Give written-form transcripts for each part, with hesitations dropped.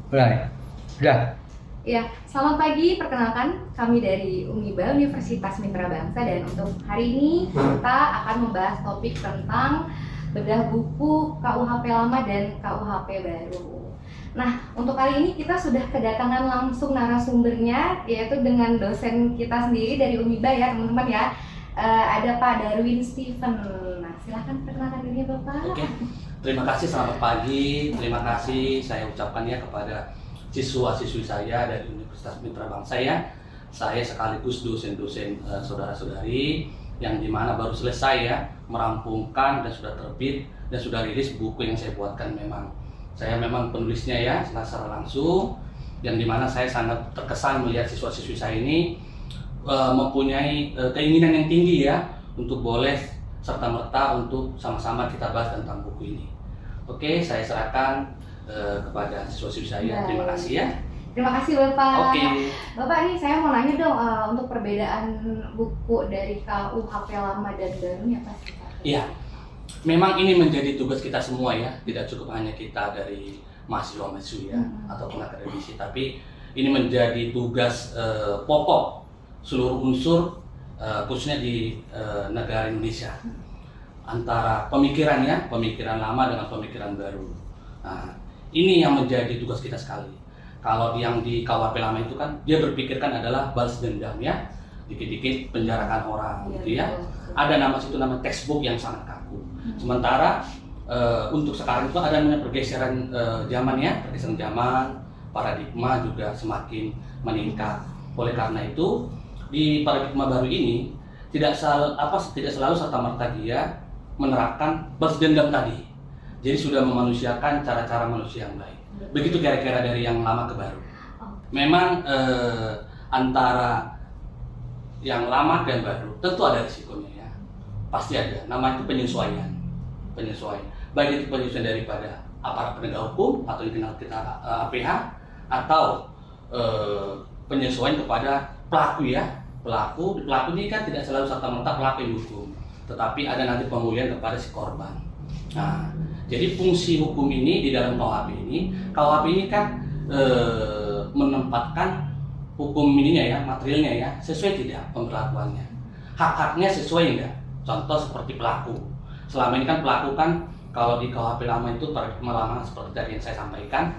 Mulai. Udah. Ya, selamat pagi. Perkenalkan, kami dari UMIBA Universitas Mitra Bangsa, dan untuk hari ini kita akan membahas topik tentang bedah buku KUHP lama dan KUHP baru. Nah, untuk kali ini kita sudah kedatangan langsung narasumbernya, yaitu dengan dosen kita sendiri dari UMIBA ya teman-teman ya. Ada Pak Darwin Steven. Nah, silahkan perkenalkan dirinya Bapak. Oke, terima kasih, selamat pagi. Terima kasih saya ucapkan ya kepada siswa-siswi saya dari Universitas Mitra Bangsa ya. Saya sekaligus dosen-dosen saudara-saudari yang dimana baru selesai ya merampungkan dan sudah terbit dan sudah rilis buku yang saya buatkan. Saya memang penulisnya ya secara langsung, yang dimana saya sangat terkesan melihat siswa-siswi saya ini mempunyai keinginan yang tinggi ya untuk boleh serta-merta untuk sama-sama kita bahas tentang buku ini. Oke, saya serahkan kepada siswa-siswi saya. Terima kasih ya. Terima kasih Bapak. Oke. Bapak, ini saya mau nanya dong, untuk perbedaan buku dari KUHP lama dan barunya apa sih Pak? Iya, memang ini menjadi tugas kita semua ya, tidak cukup hanya kita dari mahasiswa-mahasiswi ya ataupun akademisi, tapi ini menjadi tugas pokok seluruh unsur khususnya di negara Indonesia, antara pemikiran lama dengan pemikiran baru. Nah, ini yang menjadi tugas kita sekali. Kalau yang di KUHP lama itu kan dia berpikirkan adalah balas dendam ya, dikit-dikit penjarakan orang gitu ya. Ada nama textbook yang sangat kaku. Sementara untuk sekarang itu ada namanya pergeseran zaman ya, pergeseran zaman, paradigma juga semakin meningkat. Oleh karena itu di paradigma baru ini tidak selalu serta-merta dia menerapkan balas dendam tadi. Jadi sudah memanusiakan cara-cara manusia yang baik. Begitu kira-kira dari yang lama ke baru. Memang antara yang lama dan baru tentu ada risikonya ya. Pasti ada. Nama itu penyesuaian. Baik itu penyesuaian daripada aparat penegak hukum atau yang dikenal kita APH, atau penyesuaian kepada pelaku ya. Pelaku ini kan tidak selalu serta-merta pelaku yang hukum, tetapi ada nanti pemulihan kepada si korban. Nah, jadi fungsi hukum ini di dalam KUHP ini kan menempatkan hukum ininya ya, materialnya ya, sesuai tidak pemberlakuannya. Hak-haknya sesuai enggak? Contoh seperti pelaku. Selama ini kan pelaku kan kalau di KUHP lama itu paradigma lama seperti tadi yang saya sampaikan,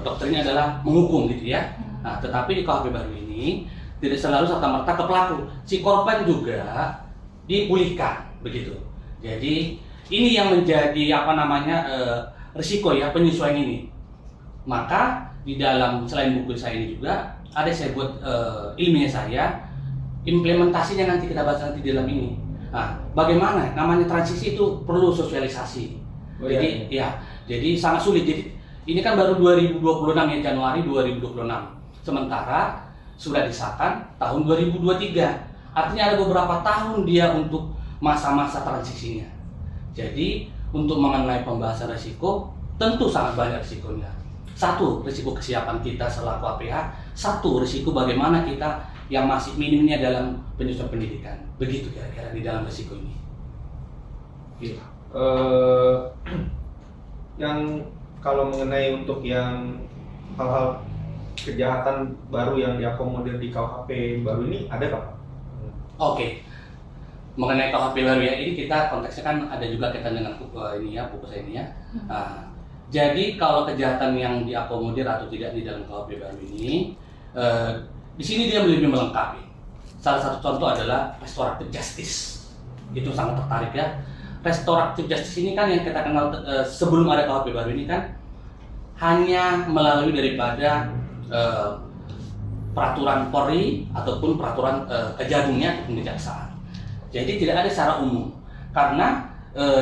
doktrinnya adalah menghukum gitu ya. Nah, tetapi di KUHP baru ini tidak selalu serta-merta ke pelaku, si korban juga dipulihkan begitu. Jadi ini yang menjadi risiko ya penyesuaian ini. Maka di dalam selain buku saya ini juga ada saya buat ilmiah saya, implementasinya nanti kita bahas nanti di dalam ini. Nah, bagaimana namanya transisi itu perlu sosialisasi. Jadi sangat sulit. Jadi ini kan baru 2026 ya, Januari 2026. Sementara sudah disahkan tahun 2023. Artinya ada beberapa tahun dia untuk masa-masa transisinya. Jadi untuk mengenai pembahasan risiko tentu sangat banyak risikonya. Satu, risiko kesiapan kita selaku APH. Satu, risiko bagaimana kita yang masih minimnya dalam penyesuaian pendidikan. Begitu kira-kira di dalam risiko ini. Gitu. Yang kalau mengenai untuk yang hal-hal kejahatan baru yang diakomodir di KUHP baru ini ada Pak? Oke. Mengenai KUHP baru ya, ini kita konteksnya kan ada juga kaitan dengan buku saya ini ya. Nah, jadi kalau kejahatan yang diakomodir atau tidak di dalam KUHP baru ini, di sini dia lebih melengkapi. Salah satu contoh adalah restoratif justice. Itu sangat tertarik ya. Restoratif justice ini kan yang kita kenal sebelum ada KUHP baru ini kan hanya melalui daripada peraturan Polri ataupun peraturan kejagungnya ataupun kejaksaan. Jadi tidak ada secara umum, karena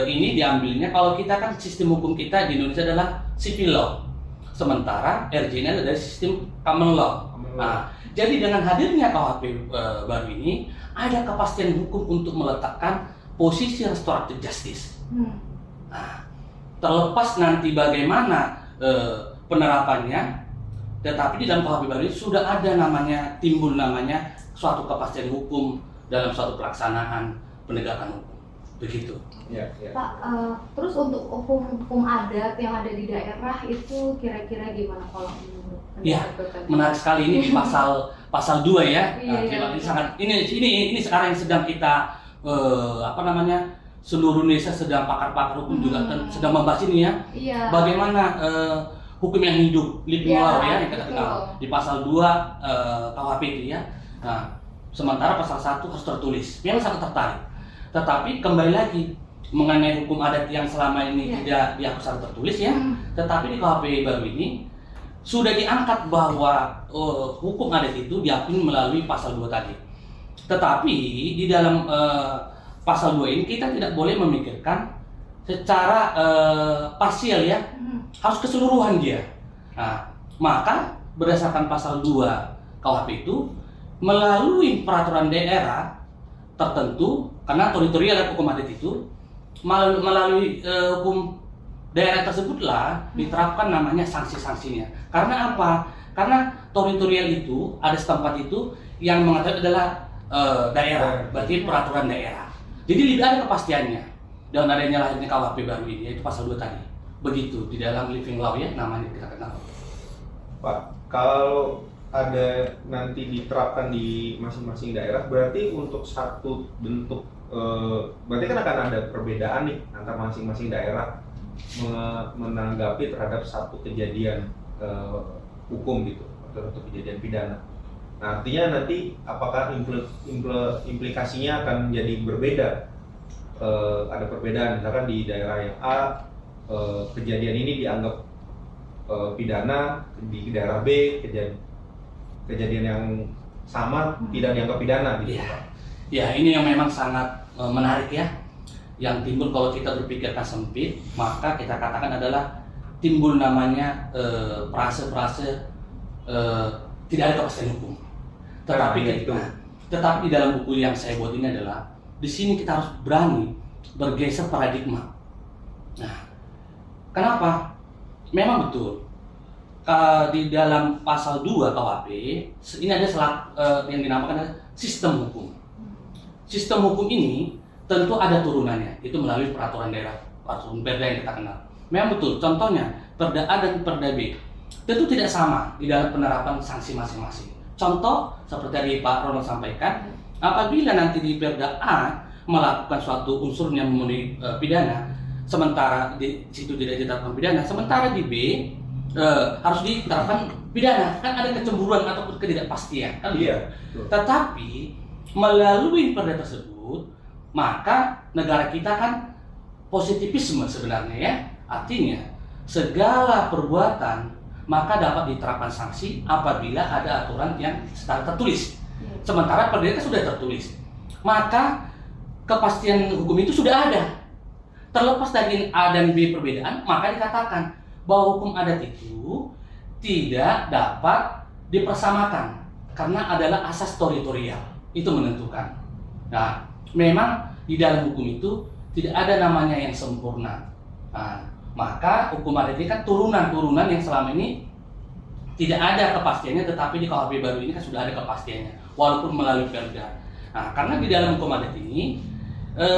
ini diambilnya kalau kita kan sistem hukum kita di Indonesia adalah civil law, sementara RJ-nya adalah sistem common law. Nah, jadi dengan hadirnya KUHP baru ini ada kepastian hukum untuk meletakkan posisi restoratif justice. Nah, terlepas nanti bagaimana penerapannya, tetapi di dalam KUHP baru ini sudah ada timbul namanya suatu kepastian hukum dalam suatu pelaksanaan penegakan hukum. begitu. Ya, ya. Pak, terus untuk hukum adat yang ada di daerah itu kira-kira gimana kalau menurut Ya, pendapat Bapak? menarik sekali ini di pasal 2 ya. Iya, iya. Ini sangat ini sekarang yang sedang kita seluruh Indonesia sedang pakar-pakar hukum juga sedang membahas ini ya. Iya. Bagaimana hukum yang hidup, living Ya, law ya yang kita betul. kenal di pasal 2 KUHP itu ya. Nah, sementara pasal 1 harus tertulis. Memang sangat tertarik. Tetapi kembali lagi mengenai hukum adat yang selama ini Ya. tidak dihapus secara tertulis ya. Tetapi di KUHP baru ini sudah diangkat bahwa hukum adat itu diakui melalui pasal 2 tadi. Tetapi di dalam pasal 2 ini kita tidak boleh memikirkan secara parsial ya, harus keseluruhan dia. Nah, maka berdasarkan pasal 2 KUHP itu melalui peraturan daerah tertentu, karena teritorial hukum adat itu melalui hukum daerah tersebutlah diterapkan namanya sanksi-sanksinya. Karena apa? Karena teritorial itu ada setempat itu yang mengatakan adalah daerah, berarti peraturan daerah. Jadi lebih ada kepastiannya. Dan adanya lahirnya KUHP baru ini, yaitu pasal 2 tadi. Begitu di dalam living law ya, namanya kita kenal. Pak, kalau ada nanti diterapkan di masing-masing daerah, berarti untuk satu bentuk, berarti kan akan ada perbedaan nih antar masing-masing daerah menanggapi terhadap satu kejadian hukum gitu, atau kejadian pidana. Nah, artinya nanti apakah implikasinya akan menjadi berbeda? Ada perbedaan, misalkan di daerah yang A kejadian ini dianggap pidana, di daerah B kejadian yang sama tidak dianggap pidana gitu. Ya, ya ini yang memang sangat menarik ya. Yang timbul kalau kita berpikirkan sempit, maka kita katakan adalah timbul namanya frase-frase tidak ada kepastian hukum. Tetapi tetapi di dalam buku yang saya buat ini adalah di sini kita harus berani bergeser paradigma. Nah, kenapa? Memang betul di dalam pasal 2 KUHP ini ada yang dinamakan adalah sistem hukum. Sistem hukum ini tentu ada turunannya, itu melalui peraturan daerah, peraturan perda yang kita kenal. Memang betul, contohnya perda A dan perda B tentu tidak sama di dalam penerapan sanksi masing-masing. Contoh seperti tadi Pak Ronald sampaikan, apabila nanti di perda A melakukan suatu unsur yang memenuhi pidana, sementara di situ tidak diterapkan pidana, sementara di B harus diterapkan pidana, kan ada kecemburuan ataupun ketidakpastian kan? Iya. Tetapi melalui perda tersebut, maka negara kita kan positivisme sebenarnya ya, artinya segala perbuatan maka dapat diterapkan sanksi apabila ada aturan yang secara tertulis. Sementara perda itu sudah tertulis, maka kepastian hukum itu sudah ada. Terlepas dari A dan B perbedaan, maka dikatakan bahwa hukum adat itu tidak dapat dipersamakan karena adalah asas teritorial, itu menentukan. Nah, memang di dalam hukum itu tidak ada namanya yang sempurna. Nah, maka hukum adat ini kan turunan-turunan yang selama ini tidak ada kepastiannya, tetapi di KUHP baru ini kan sudah ada kepastiannya, walaupun melalui perda. Nah, karena di dalam hukum adat ini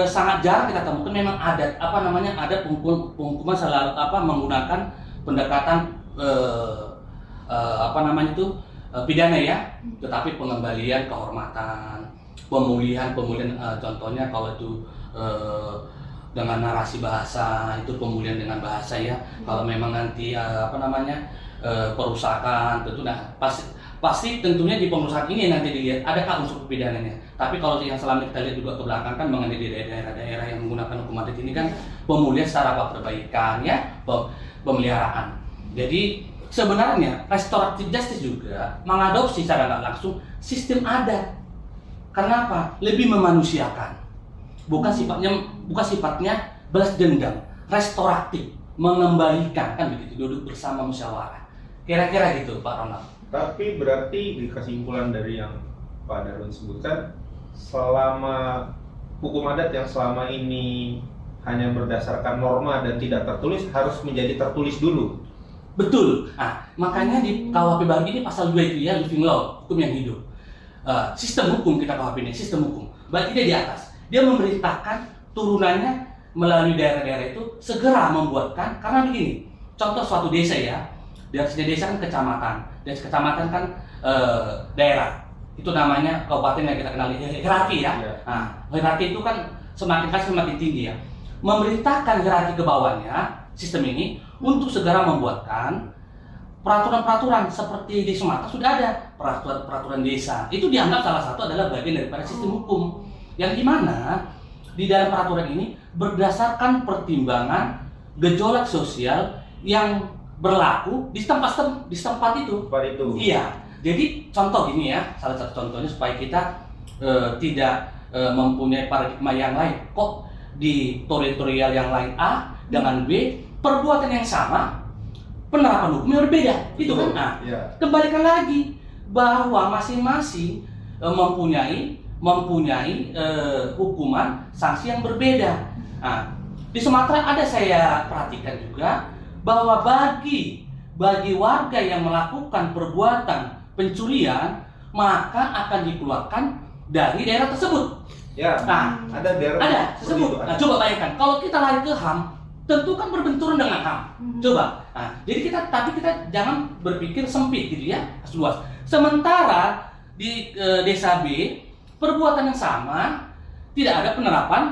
sangat jarang kita temukan memang adat adat penghukuman selalu menggunakan pendekatan pidana ya, tetapi pengembalian kehormatan, pemulihan contohnya kalau itu dengan narasi bahasa, itu pemulihan dengan bahasa ya. Kalau memang nanti perusakan tentu pasti tentunya di perusahaan ini nanti dilihat adakah unsur pidananya. Tapi kalau yang selama kita lihat juga ke belakang kan mengenai di daerah-daerah yang menggunakan hukum adat ini kan pemulihan secara perbaikan ya, pemeliharaan. Jadi sebenarnya restoratif justice juga mengadopsi secara nggak langsung sistem adat. Karena apa? Lebih memanusiakan. Bukan sifatnya balas dendam, restoratif, mengembalikan kan begitu, duduk bersama musyawarah. Kira-kira gitu Pak Ronald. Tapi berarti di kesimpulan dari yang Pak Darwin sebutkan, selama hukum adat yang selama ini hanya berdasarkan norma dan tidak tertulis harus menjadi tertulis dulu. Betul. Nah, makanya di KUHP baru ini pasal 2 itu ya, living law, hukum yang hidup. Sistem hukum kita KUHP ini, sistem hukum. Berarti dia di atas. Dia memerintahkan turunannya melalui daerah-daerah itu segera membuatkan, karena begini, contoh suatu desa ya, dari desa kan kecamatan, dan kecamatan kan daerah, itu namanya kabupaten yang kita kenal hierarki ya. Nah, hierarki itu kan semakin tinggi ya. Memerintahkan hierarki ke bawahnya sistem ini untuk segera membuatkan peraturan-peraturan seperti di Sumatera sudah ada peraturan desa. Itu dianggap salah satu adalah bagian daripada sistem hukum yang dimana di dalam peraturan ini berdasarkan pertimbangan gejolak sosial yang berlaku di tempat itu. Iya. Jadi contoh gini ya, salah satu contohnya supaya kita tidak mempunyai paradigma yang lain. Kok di teritorial yang lain A dengan B perbuatan yang sama, penerapan hukumnya berbeda, itu kan? Nah, kembalikan lagi bahwa masing-masing mempunyai hukuman sanksi yang berbeda. Nah, di Sumatera ada saya perhatikan juga bahwa bagi warga yang melakukan perbuatan pencurian maka akan dikeluarkan dari daerah tersebut. Ya. Nah, ada daerah tersebut. Nah, coba bayangkan kalau kita lari ke HAM, tentu kan berbenturan dengan HAM. Coba. Nah, jadi kita jangan berpikir sempit gitu ya, luas. Sementara di desa B perbuatan yang sama tidak ada penerapan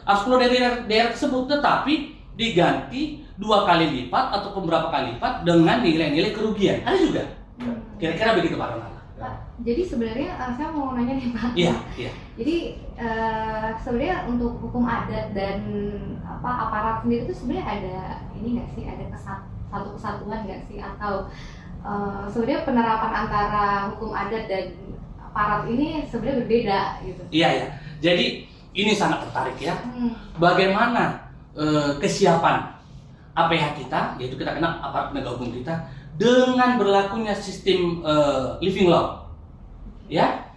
harus keluar dari daerah tersebut, tetapi diganti 2 kali lipat atau beberapa kali lipat dengan nilai-nilai kerugian. Ada juga. Kira-kira begitu Pak Ronald. Jadi sebenarnya saya mau nanya nih Pak. Iya. Jadi sebenarnya untuk hukum adat dan aparat sendiri itu sebenarnya ada ini nggak sih, ada satu kesatuan nggak sih, atau sebenarnya penerapan antara hukum adat dan aparat ini sebenarnya berbeda gitu? Iya. Jadi ini sangat tertarik ya. Bagaimana kesiapan APH kita, yaitu kita kenal aparat penegak hukum kita, dengan berlakunya sistem living law, ya.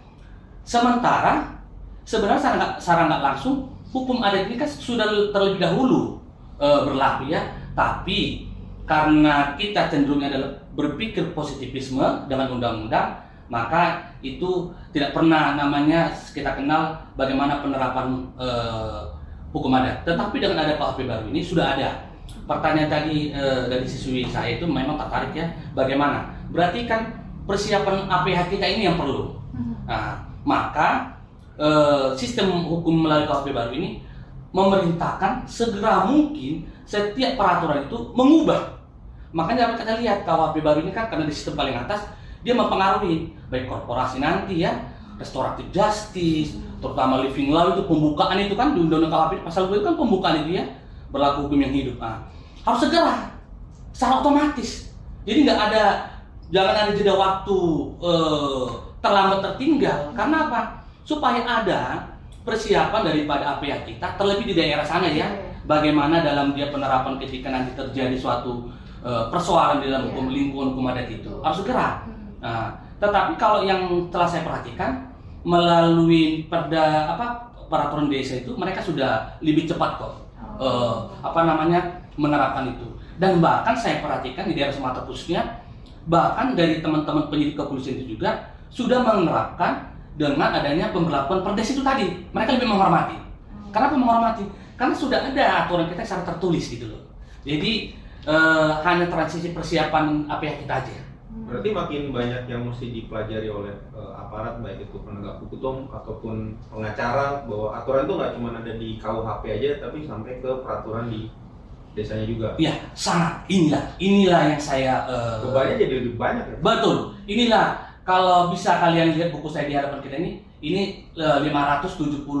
Sementara sebenarnya secara nggak langsung hukum adat ini kan sudah terlebih dahulu berlaku ya, tapi karena kita cenderungnya adalah berpikir positivisme dengan undang-undang, maka itu tidak pernah namanya kita kenal bagaimana penerapan hukum adat. Tetapi dengan ada KUHP baru ini sudah ada. Pertanyaan tadi dari siswi saya itu memang tertarik ya, bagaimana? Berarti kan persiapan APH kita ini yang perlu. Nah, maka sistem hukum melalui KUHP baru ini memerintahkan segera mungkin setiap peraturan itu mengubah. Makanya dapat kita lihat KUHP baru ini kan karena di sistem paling atas dia mempengaruhi baik korporasi nanti ya, restoratif justice, terutama living law itu pembukaan itu kan di undang-undang KUHP pasal 2 itu kan pembukaan itu ya, berlaku hukum yang hidup. Nah, harus segera, secara otomatis. Jadi jangan ada jeda waktu terlambat tertinggal. Karena apa? Supaya ada persiapan daripada APH kita, terlebih di daerah sana ya. Bagaimana dalam dia penerapan ketika nanti terjadi suatu persoalan di dalam lingkungan hukum adat itu harus segera. Nah, tetapi kalau yang telah saya perhatikan melalui peraturan desa itu mereka sudah lebih cepat kok. Menerapkan itu. Dan bahkan saya perhatikan di daerah Sumatera khususnya, bahkan dari teman-teman penyidik kepolisian itu juga sudah menerapkan dengan adanya pemberlakuan perdes itu tadi. Mereka lebih menghormati. Kenapa menghormati? Karena sudah ada aturan kita secara tertulis gitu loh. Jadi hanya transisi persiapan APH kita aja. Berarti makin banyak yang mesti dipelajari oleh aparat, baik itu penegak hukum ataupun pengacara, bahwa aturan itu nggak cuma ada di KUHP aja, tapi sampai ke peraturan di desanya juga. Iya, sangat. Inilah yang saya bebannya jadi lebih banyak ya? Betul. Inilah kalau bisa kalian lihat buku saya di hadapan kita ini 577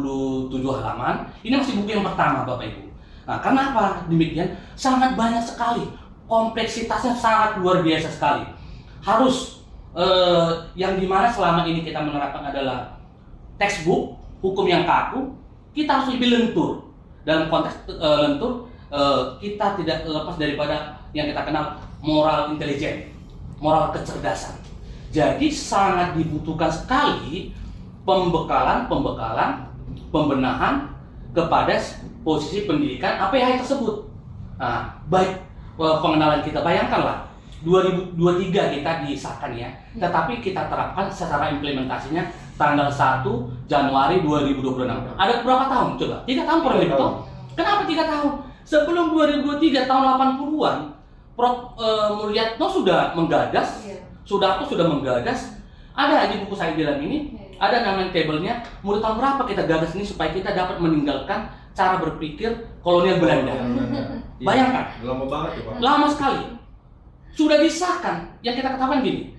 halaman. Ini masih buku yang pertama Bapak Ibu. Nah, kenapa demikian? Sangat banyak sekali. Kompleksitasnya sangat luar biasa sekali. Harus yang dimana selama ini kita menerapkan adalah textbook, hukum yang kaku, kita harus lebih lentur. Dalam konteks lentur, kita tidak lepas daripada yang kita kenal moral intelijen, moral kecerdasan. Jadi sangat dibutuhkan sekali pembenahan kepada posisi pendidikan APH tersebut. Nah, baik pengenalan kita, bayangkanlah 2023 kita disahkan ya, tetapi kita terapkan secara implementasinya tanggal 1 Januari 2026. Ada berapa tahun? Coba, 3 tahun kurang lebih toh? Kenapa 3 tahun? Sebelum 2023 tahun 80-an, Prof. Mulyatno sudah menggagas, Sudarto sudah menggagas, ada di buku saya di dalam ini, ada namanya tabelnya, mulai tahun berapa kita gagas ini supaya kita dapat meninggalkan cara berpikir kolonial Belanda. Bayangkan, lama banget ya Pak. lama sekali. Sudah disahkan, yang kita katakan gini,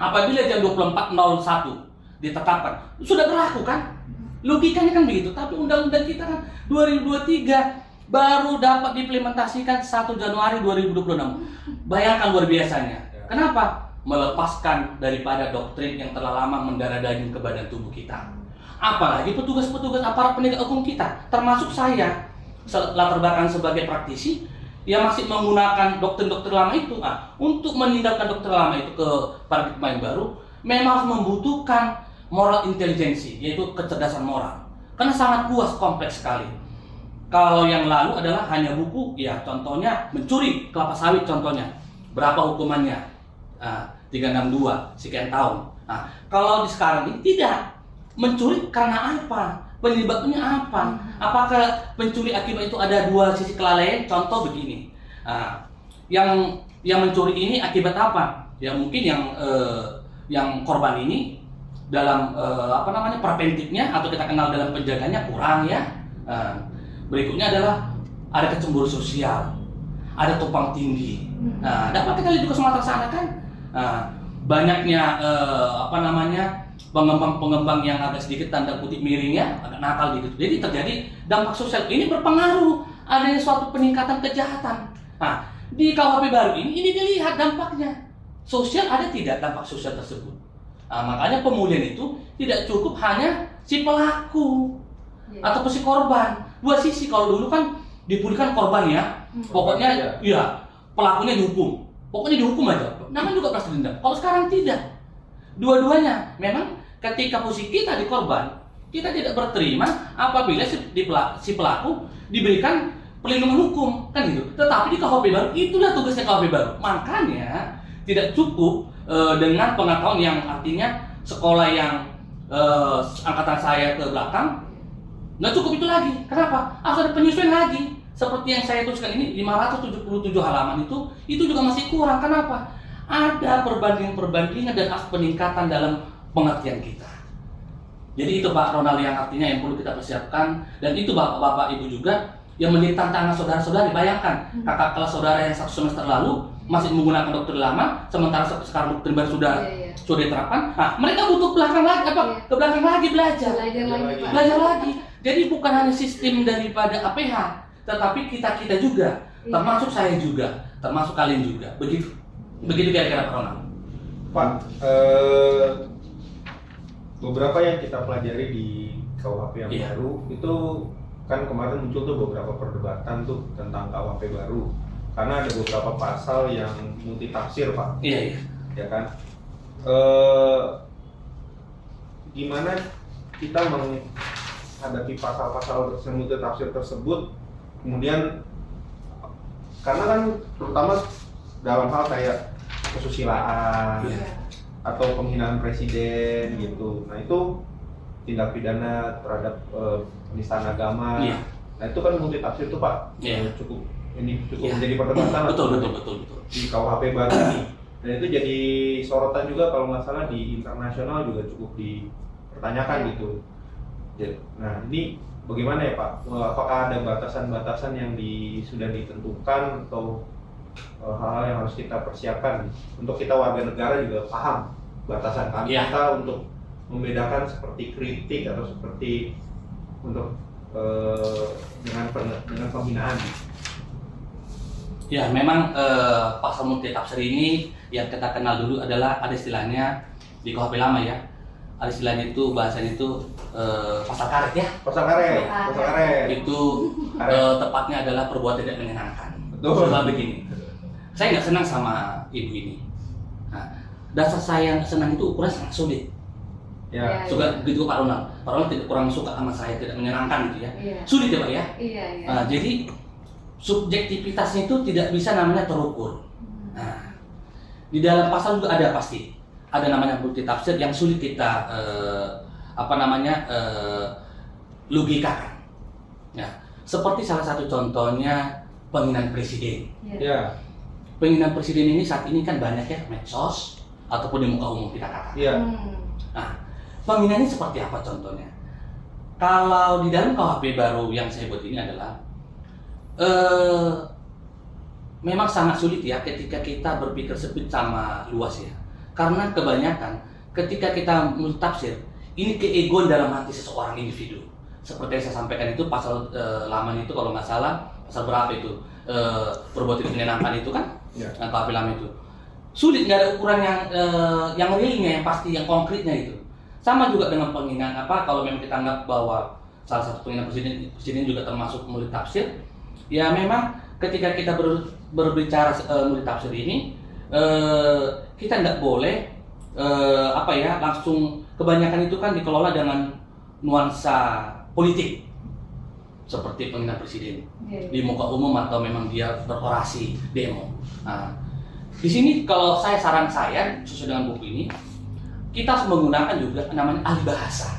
apabila jam 24.01 ditetapkan, sudah berlaku kan? Logikanya kan begitu, tapi undang-undang kita kan 2023 baru dapat diimplementasikan 1 Januari 2026. Bayangkan luar biasanya. Kenapa? Melepaskan daripada doktrin yang telah lama mendarah daging ke badan tubuh kita. Apalagi petugas-petugas aparat penegak hukum kita, termasuk saya, latar belakang sebagai praktisi, yang masih menggunakan doktrin-doktrin lama itu. Untuk meninggalkan doktrin lama itu ke paradigma yang baru, memang membutuhkan moral intelijensi, yaitu kecerdasan moral. Karena sangat luas, kompleks sekali. Kalau yang lalu adalah hanya buku, ya contohnya mencuri kelapa sawit contohnya. Berapa hukumannya? 362, sekian tahun. Kalau di sekarang ini tidak. Mencuri karena apa? Penyebabnya apa? Apakah pencuri akibat itu ada 2 sisi kelalaian? Contoh begini, yang mencuri ini akibat apa? Ya mungkin yang korban ini dalam preventifnya atau kita kenal dalam penjaganya kurang ya. Berikutnya adalah ada kecemburu sosial, ada tumpang tindih. Dapat kita lihat juga Sumatera sana kan, banyaknya pengembang-pengembang yang agak sedikit tanda kutip miring ya, agak nakal gitu. Jadi terjadi dampak sosial ini berpengaruh adanya suatu peningkatan kejahatan. Di KUHP baru ini dilihat dampaknya. Sosial ada tidak dampak sosial tersebut? Makanya pemulihan itu tidak cukup hanya si pelaku atau si korban. 2 sisi. Kalau dulu kan dipulihkan korban ya, pokoknya ya pelakunya dihukum. Pokoknya dihukum aja. Namanya juga balas dendam. Kalau sekarang tidak. Dua-duanya. Memang ketika posisi kita di korban, kita tidak berterima apabila si pelaku diberikan perlindungan hukum, kan gitu. Tetapi di KUHP baru, itulah tugasnya KUHP baru. Makanya tidak cukup dengan pengetahuan yang artinya sekolah yang angkatan saya ke belakang, nggak cukup itu lagi. Kenapa? Harus ada penyesuaian lagi. Seperti yang saya tuliskan ini 577 halaman itu juga masih kurang. Kenapa? Ada perbandingan dan peningkatan dalam pengertian kita. Jadi itu Pak Ronald yang artinya yang perlu kita persiapkan, dan itu Bapak Ibu juga yang menjadi tantangan saudara-saudari. Bayangkan kakak kelas saudara yang 1 semester lalu masih menggunakan doktrin lama, sementara sekarang doktrin baru sudah diterapkan. Mereka butuh ke belakang lagi belajar lagi. Jadi bukan hanya sistem daripada APH, tetapi kita juga, termasuk saya juga, termasuk kalian juga. Begitu kira-kira Pak Ronald. Pak, beberapa yang kita pelajari di KUHP yang baru itu kan kemarin muncul tuh beberapa perdebatan tuh tentang KUHP baru, karena ada beberapa pasal yang multi tafsir Pak. Iya. Ya kan? Gimana kita menghadapi pasal-pasal yang multi tafsir tersebut, kemudian karena kan terutama dalam hal kayak kesusilaan atau penghinaan presiden gitu. Nah itu tindak pidana terhadap penistaan agama. Nah itu kan multi tafsir tuh Pak. Cukup menjadi perdebatan betul. di KUHP baru ini. Dan itu jadi sorotan juga kalau nggak salah di internasional juga cukup dipertanyakan gitu. Nah ini bagaimana ya Pak? Apakah ada batasan-batasan yang sudah ditentukan atau hal-hal yang harus kita persiapkan untuk kita warga negara juga paham batasan kita untuk membedakan seperti kritik atau seperti untuk dengan pembinaan. Ya memang pasal multi tafsir ini yang kita kenal dulu adalah ada istilahnya di KUHP lama ya. Ada istilahnya itu bahasanya itu pasal karet ya. Pasal karet. Itu tepatnya adalah perbuatan tidak menyenangkan. Betul. Soal begini. Saya nggak senang sama ibu ini. Dasar saya senang itu ukuran sangat sulit. Suka gitu Pak Ronald. Pak Ronald tidak kurang suka sama saya, tidak menyenangkan gitu ya. Sulit ya Pak ya. Jadi subjektivitasnya itu tidak bisa namanya terukur. di dalam pasal juga ada pasti ada namanya multitafsir yang sulit kita logikakan. Ya, seperti salah satu contohnya penghinaan presiden. Ya. Penghinaan presiden ini saat ini kan banyak ya medsos ataupun di muka umum kita katakan. Iya. Nah, penghinaan ini seperti apa contohnya? Kalau di dalam KUHP baru yang saya buat ini adalah memang sangat sulit ya ketika kita berpikir sempit sama luas ya. Karena kebanyakan ketika kita multitafsir, ini keegoan dalam hati seseorang individu. Seperti yang saya sampaikan itu pasal lamanya itu kalau nggak salah pasal berapa itu perbuatan menyenangkan itu kan? Ya. KUHP lama itu sulit, nggak ada ukuran yang realnya, yang pasti, yang konkretnya itu. Sama juga dengan penghinaan kalau memang kita anggap bahwa salah satu penghinaan presiden juga termasuk multitafsir, ya memang ketika kita berbicara multitafsir ini kita nggak boleh langsung, kebanyakan itu kan dikelola dengan nuansa politik seperti penghinaan presiden di muka umum atau memang dia berorasi demo. Nah, di sini kalau saran saya sesuai dengan buku ini, kita harus menggunakan juga namanya ahli bahasa.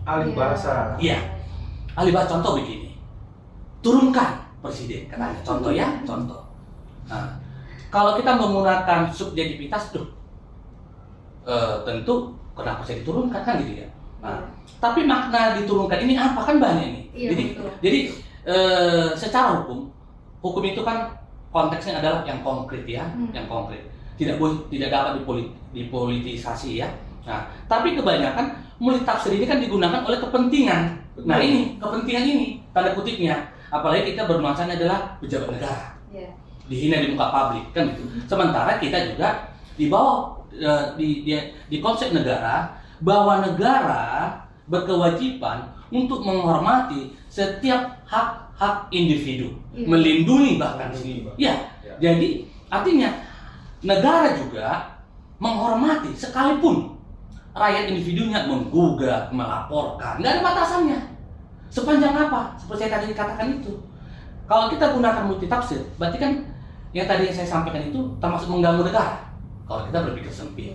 Alih bahasa. Iya, ahli bahasa. Contoh begini, turunkan presiden katanya. Contoh ya, contoh. Nah, kalau kita menggunakan subjektivitas tuh, tentu kenapa saya diturunkan kan gitu ya. Nah, tapi makna diturunkan ini apa kan banyak nih. Iya, Jadi secara hukum itu kan konteksnya adalah yang konkret ya, yang konkret. Tidak dapat dipolitisasi ya. Nah, tapi kebanyakan multitafsir ini kan digunakan oleh kepentingan. Nah, ini kepentingan ini tanda kutipnya. Apalagi kita bernuansanya adalah pejabat negara. Dihina di muka publik kan gitu. Sementara kita juga di bawah di konsep negara, bahwa negara berkewajiban untuk menghormati setiap hak individu, melindungi bahkan sih. Ya. Jadi artinya negara juga menghormati sekalipun rakyat individunya menggugat, melaporkan, nggak ada batasannya. Sepanjang apa? Seperti saya tadi katakan itu. Kalau kita gunakan multitafsir, berarti kan yang tadi saya sampaikan itu termasuk mengganggu negara. Kalau kita berpikir sempit.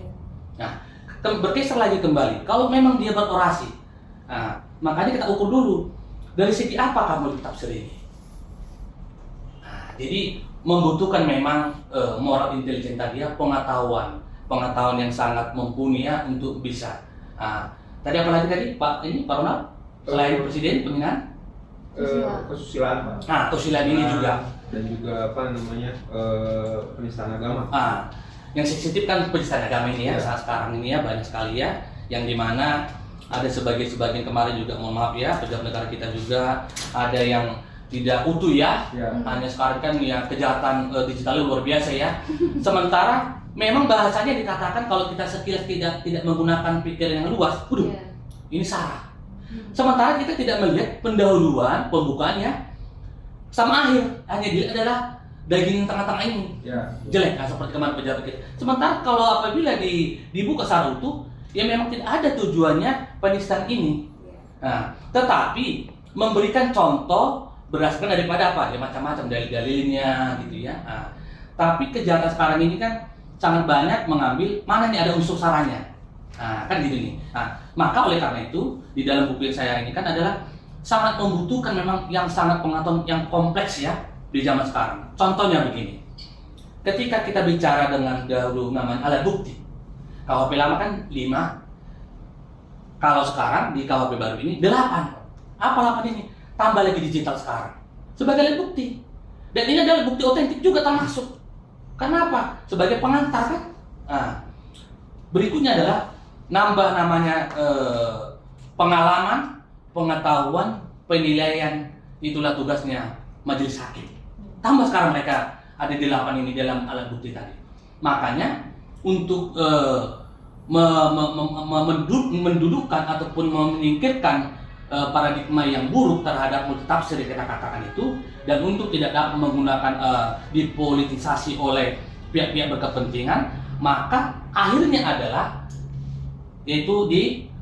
Nah, bergeser lagi kembali. Kalau memang dia berorasi, nah, makanya kita ukur dulu dari segi apakah multitafsir ini. Nah, jadi membutuhkan memang moral intelijen tadi ya, pengetahuan yang sangat mumpuni ya untuk bisa. Nah, tadi apa lagi tadi Pak Ronald? Selain presiden, penghinaan? Kesusilaan Pak. Nah, kesusilaan ini juga. Dan juga penistaan agama. Yang sensitif kan penistaan agama ini ya, saat sekarang ini ya banyak sekali ya, yang dimana ada sebagian kemarin juga mohon maaf ya, pejabat negara kita juga ada yang tidak utuh ya. Hanya sekarang kan ya kejahatan digitalnya luar biasa ya. Sementara memang bahasanya dikatakan kalau kita sekilas tidak menggunakan pikiran yang luas, ini salah. Sementara kita tidak melihat pendahuluan pembukaannya sama akhir, hanya dia adalah daging tengah-tengah ini jelek kan, seperti kemarin pejabat kita. Sementara kalau apabila dibuka secara utuh, ya memang tidak ada tujuannya penistaan ini. Nah, tetapi memberikan contoh berdasarkan daripada apa? Ya macam-macam dalil-dalilnya gitu ya. Nah, tapi kejahatan sekarang ini kan sangat banyak mengambil mana nih ada unsur saranya. Nah, kan gitu nih. Nah, maka oleh karena itu di dalam buku yang saya ini kan adalah sangat membutuhkan memang yang sangat pengetahuan yang kompleks ya di zaman sekarang. Contohnya begini, ketika kita bicara dengan dahulu namanya alat bukti, KUHP lama kan 5, kalau sekarang di KUHP baru ini 8. Apa 8 ini? Tambah lagi digital sekarang sebagai alat bukti, dan ini adalah bukti otentik juga termasuk. Karena apa? Sebagai pengantar kan. Nah, berikutnya adalah nambah namanya pengalaman, pengetahuan, penilaian, itulah tugasnya majelis hakim. Tambah sekarang mereka ada di 8 ini dalam alat bukti tadi. Makanya untuk mendudukkan ataupun menyingkirkan paradigma yang buruk terhadap multitafsir yang kita katakan itu, dan untuk tidak dapat menggunakan dipolitisasi oleh pihak-pihak berkepentingan, maka akhirnya adalah yaitu di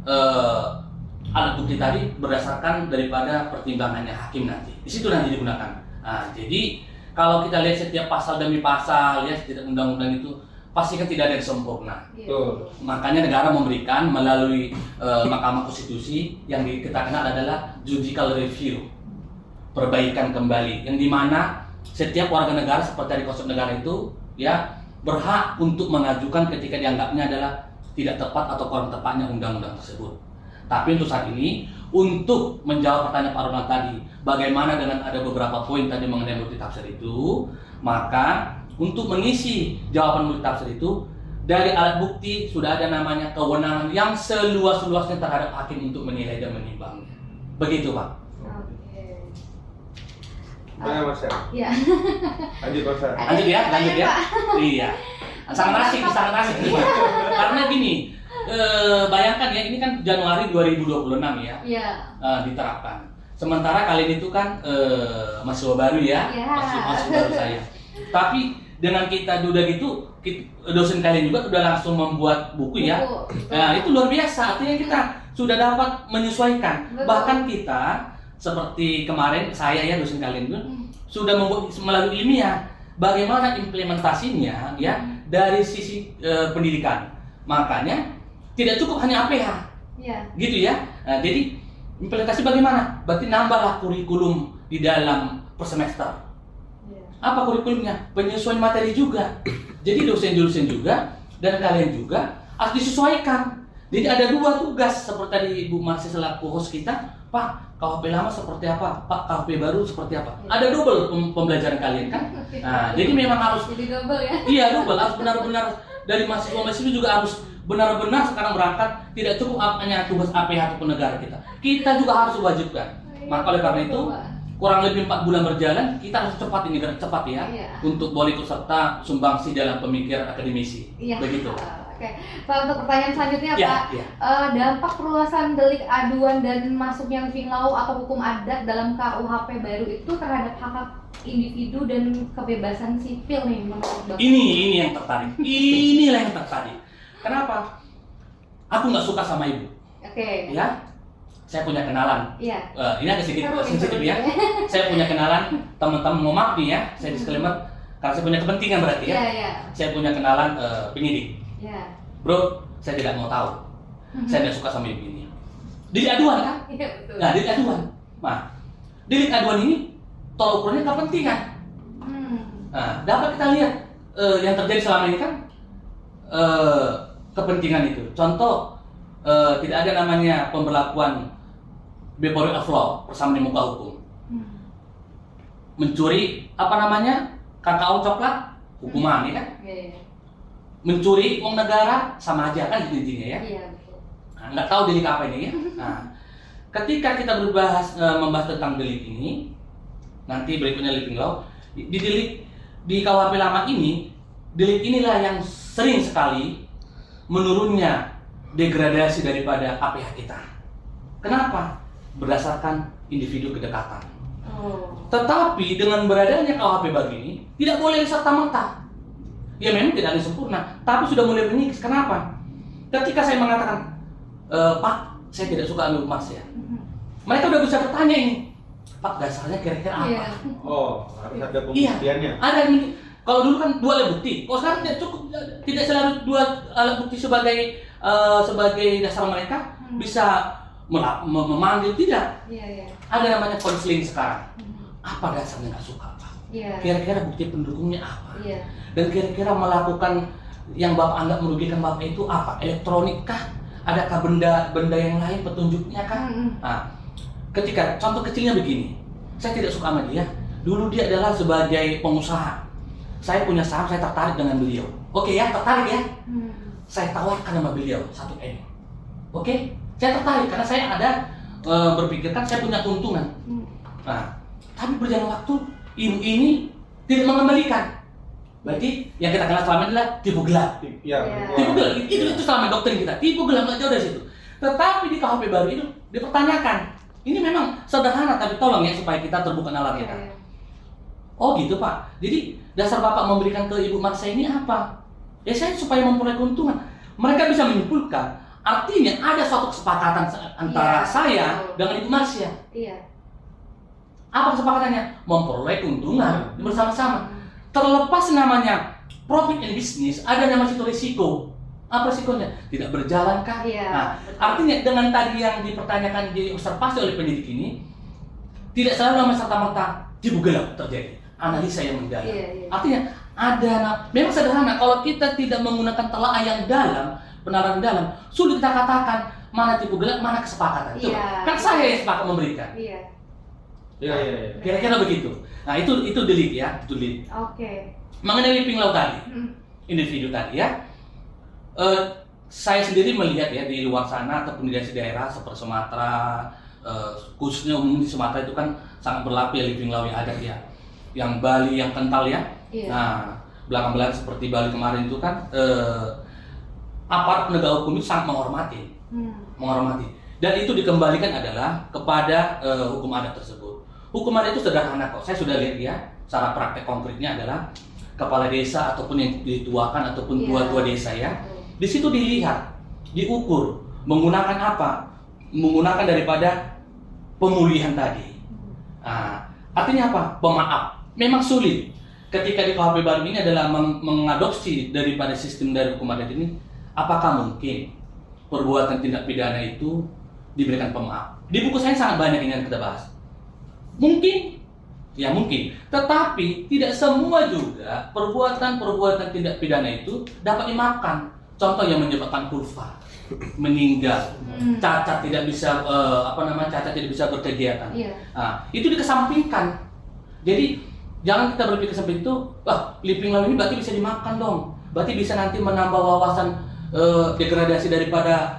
alat bukti tadi berdasarkan daripada pertimbangannya hakim nanti. Di situ nanti digunakan. Nah, jadi kalau kita lihat setiap pasal demi pasal ya setiap undang-undang itu pastikan tidak ada yang sempurna. Betul. Makanya negara memberikan melalui Mahkamah Konstitusi yang kita kenal adalah judicial review, perbaikan kembali, yang dimana setiap warga negara seperti dari konsep negara itu ya berhak untuk mengajukan ketika dianggapnya adalah tidak tepat atau kurang tepatnya undang-undang tersebut. Tapi untuk saat ini, untuk menjawab pertanyaan Pak Ronald tadi, bagaimana dengan ada beberapa poin tadi mengenai multitafsir itu, maka untuk mengisi jawaban multitafsir itu, dari alat bukti sudah ada namanya kewenangan yang seluas-luasnya terhadap hakim untuk menilai dan menimbangnya. Begitu, Pak. Gimana Mas Syar? Iya. Lanjut Mas Syar. Lanjut ya. Iya. Sangat asik. Karena gini, bayangkan ya, ini kan Januari 2026 ya, Iya. diterapkan. Sementara kalian itu kan mahasiswa baru ya, Iya. mahasiswa baru saya. Tapi dengan kita udah gitu, dosen kalian juga udah langsung membuat buku ya. Nah, itu luar biasa. Artinya kita sudah dapat menyesuaikan. Betul. Bahkan kita seperti kemarin saya ya, dosen kalian itu sudah membuat melalui ilmiah bagaimana implementasinya ya dari sisi pendidikan. Makanya tidak cukup hanya APH. Iya. Gitu ya. Nah, jadi implementasi bagaimana? Berarti nambahlah kurikulum di dalam per semester. Iya. Apa kurikulumnya? Penyesuaian materi juga. Jadi dosen-dosen juga dan kalian juga harus disesuaikan. Jadi ada dua tugas seperti tadi Ibu Marsi selaku host kita, Pak, KUHP lama seperti apa? Pak, KUHP baru seperti apa? Ada double pembelajaran kalian kan? Nah, jadi memang harus Jadi double ya. iya double, harus benar-benar dari mahasiswa juga harus benar-benar sekarang berangkat, tidak cukup hanya tugas APH ataupun negara kita. Kita juga harus wajibkan. Maka oleh karena itu kurang lebih 4 bulan berjalan, kita harus cepat ini cepat ya, Iya. untuk boleh ikut serta sumbangsi dalam pemikiran akademisi. Iya. Begitu. Oke, Pak, untuk pertanyaan selanjutnya Iya, Pak, iya. dampak perluasan delik aduan dan masuknya living law atau hukum adat dalam KUHP baru itu terhadap hak individu dan kebebasan sipil nih menurut Bapak? Ini yang tertarik. Inilah yang tertarik. Kenapa? Aku nggak suka sama ibu. Oke. Ya, saya punya kenalan. Iya. Ini agak sedikit Seru, sensitif seru. ya. Saya punya kenalan teman-teman, mau maaf nih ya, saya disclaimer karena saya punya kepentingan berarti ya. Iya, iya. Saya punya kenalan penyidik. Iya. Bro, saya tidak mau tahu. Saya tidak suka sama ibu ini. Delik aduan kan? Iya, betul. Nah, delik aduan. Nah, delik aduan ini tolak ukurnya kepentingan. Nah, dapat kita lihat yang terjadi selama ini kan kepentingan itu. Contoh, tidak ada namanya pemberlakuan before of law, persamaan di muka hukum. Mencuri apa namanya? Kakao coklat, hukuman ya kan? Iya, iya. Mencuri uang negara sama aja kan intinya ya. Iya, betul. Nah, nggak tahu delik apa ini ya. Nah, ketika kita membahas tentang delik ini, nanti berikutnya living law, di delik di KUHP lama ini, delik inilah yang sering sekali menurunnya degradasi daripada APH kita. Kenapa? Berdasarkan individu kedekatan. Tetapi dengan beradanya KUHP baru ini, tidak boleh serta-merta. Ya memang tidak ada yang sempurna, tapi sudah mulai menyikis. Kenapa? Ketika saya mengatakan, Pak, saya tidak suka ambil emas ya. Mereka udah bisa bertanya ini, Pak, dasarnya kira-kira apa? Iya. Oh, harus ada pembuktiannya. Ada yang kalau dulu kan 2 alat bukti, kalau sekarang tidak cukup, tidak selalu 2 alat bukti sebagai dasar mereka bisa memanggil, tidak. Iya, iya. Ada namanya konseling sekarang. Apa dasarnya nggak suka, Pak? Iya. Kira-kira bukti pendukungnya apa? Iya. Dan kira-kira melakukan yang Bapak anggap merugikan Bapak itu apa? Elektronik kah? Adakah benda yang lain petunjuknya kah? Nah, ketika contoh kecilnya begini, saya tidak suka sama dia. Dulu dia adalah sebagai pengusaha. Saya punya saham, saya tertarik dengan beliau. Oke ya, tertarik ya. Saya tawarkan sama beliau 1M. Oke, saya tertarik karena saya ada berpikirkan saya punya keuntungan. Nah, tapi berjalan waktu ini tidak mengembalikan. Berarti yang kita kenal selama ini adalah tipu gelap. Iya. Tipu gelap itu selama doktrin kita. Tipu gelap nggak jauh dari situ. Tetapi di KUHP baru itu dipertanyakan. Ini memang sederhana tapi tolong ya supaya kita terbuka nalar kita. Oh gitu Pak. Jadi dasar Bapak memberikan ke Ibu Marsha ini apa? Ya saya supaya memperoleh keuntungan. Mereka bisa menyimpulkan. Artinya ada suatu kesepakatan antara saya dengan Ibu Marsha. Iya. Apa kesepakatannya? Memperoleh keuntungan bersama-sama. Terlepas namanya profit and business ada nama situ risiko. Apa risikonya? Tidak berjalan kah? Iya, Nah, betul. artinya dengan tadi yang dipertanyakan, diobservasi oleh pendidik ini, tidak selalu nama serta-merta dibugelap terjadi. Analisa yang mendalam. Iya, iya. Artinya memang sederhana. Kalau kita tidak menggunakan telaah yang dalam, penalaran dalam, sulit kita katakan mana tipu gelap, mana kesepakatan. Coba. Iya. Kan saya yang sepakat memberikan. Iya. Iya. Kira-kira begitu. Nah itu delik ya, itu delik. Oke. Mengenai living law tadi, Hmm. individu tadi ya. Saya sendiri melihat ya di luar sana ataupun di daerah seperti Sumatera, khususnya umum di Sumatera itu kan sangat berlaku ya living law yang ada ya. Yang Bali yang kental ya. Iya. Nah belakang-belakang seperti Bali kemarin itu kan aparat penegak hukum itu sangat menghormati. Dan itu dikembalikan adalah kepada hukum adat tersebut. Hukum adat itu sederhana kok. Saya sudah lihat ya, cara praktek konkretnya adalah kepala desa ataupun yang dituakan ataupun Iya. tua-tua desa ya. Di situ dilihat, diukur menggunakan apa? Menggunakan daripada pemulihan tadi. Nah, artinya apa? Pemaaf. Memang sulit. Ketika di KUHP baru ini adalah mengadopsi daripada sistem dari hukum adat ini, apakah mungkin perbuatan tindak pidana itu diberikan pemaaf? Di buku saya sangat banyak ini yang kita bahas. Mungkin, ya mungkin. Tetapi tidak semua juga perbuatan tindak pidana itu dapat dimaafkan. Contoh yang menyebabkan kulfa, meninggal, cacat tidak bisa cacat tidak bisa berkegiatan. Iya. Nah, itu dikesampingkan. Jadi jangan kita berpikir seperti itu. Living law ini berarti bisa dimakan dong. Berarti bisa nanti menambah wawasan degradasi daripada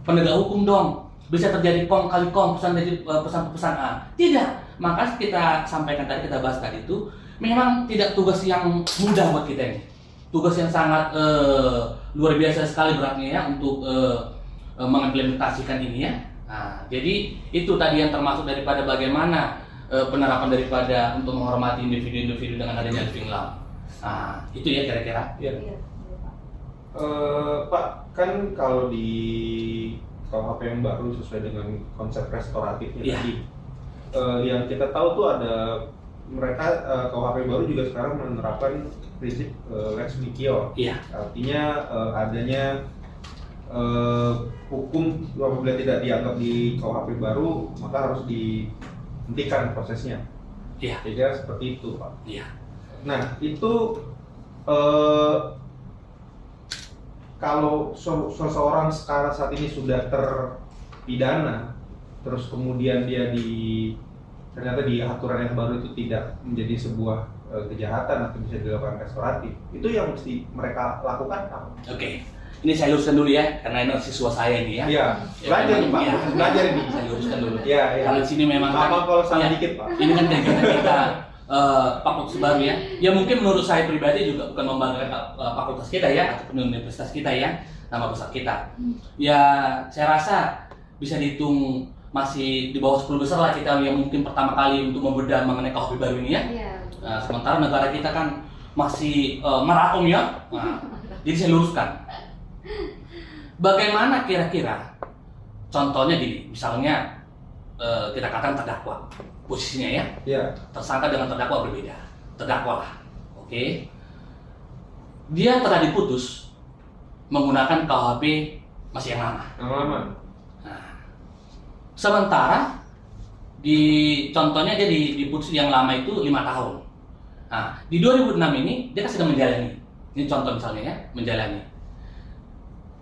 penegak hukum dong. Bisa terjadi kong kali kong pesan dari pesan-pesan A. Tidak. Maka kita sampaikan tadi, kita bahas tadi itu memang tidak tugas yang mudah buat kita ini. Tugas yang sangat luar biasa sekali beratnya ya untuk mengimplementasikan ini ya. Nah, jadi itu tadi yang termasuk daripada bagaimana penerapan daripada untuk menghormati individu-individu dengan adanya living law. Nah, itu ya kira-kira. Iya. Iya. Pak, kan kalau di KUHP yang baru sesuai dengan konsep restoratifnya Iya. tadi, yang kita tahu tuh ada mereka KUHP baru juga sekarang menerapkan prinsip lex liquor. Iya. Artinya adanya hukum apabila tidak dianggap di KUHP baru maka harus dihentikan prosesnya. Iya. Kira seperti itu, Pak. Iya. Nah, itu kalau seseorang sekarang saat ini sudah terpidana, terus kemudian dia ternyata di aturan yang baru itu tidak menjadi sebuah kejahatan atau bisa dilakukan restoratif, itu yang mesti mereka lakukan apa? Oke. Ini saya luruskan dulu ya, karena ini siswa saya ini ya. Iya, belajar nih Pak, Iya. belajar ini. Saya luruskan dulu. Iya, iya. Kalau di sini memang Maaf kalau salah ya, dikit Pak. ini kan kegiatan kita fakultas baru ya. Ya mungkin menurut saya pribadi juga bukan membanggakan fakultas kita ya ataupun universitas kita ya, nama besar kita. Ya saya rasa bisa dihitung masih di bawah 10 besar lah kita yang mungkin pertama kali untuk membedah mengenai KUHP baru ini ya. Iya. Nah, sementara negara kita kan masih maraton ya. Nah, jadi saya luruskan. Bagaimana kira-kira? Contohnya gini, misalnya kita katakan terdakwa, posisinya ya. Iya. Tersangka dengan terdakwa berbeda. Terdakwa lah, oke. Dia telah diputus menggunakan KUHP masih yang lama. Yang lama. Nah, sementara contohnya dia diputus yang lama itu 5 tahun. Nah, di 2006 ini dia kan sedang menjalani. Ini contoh misalnya ya, menjalani.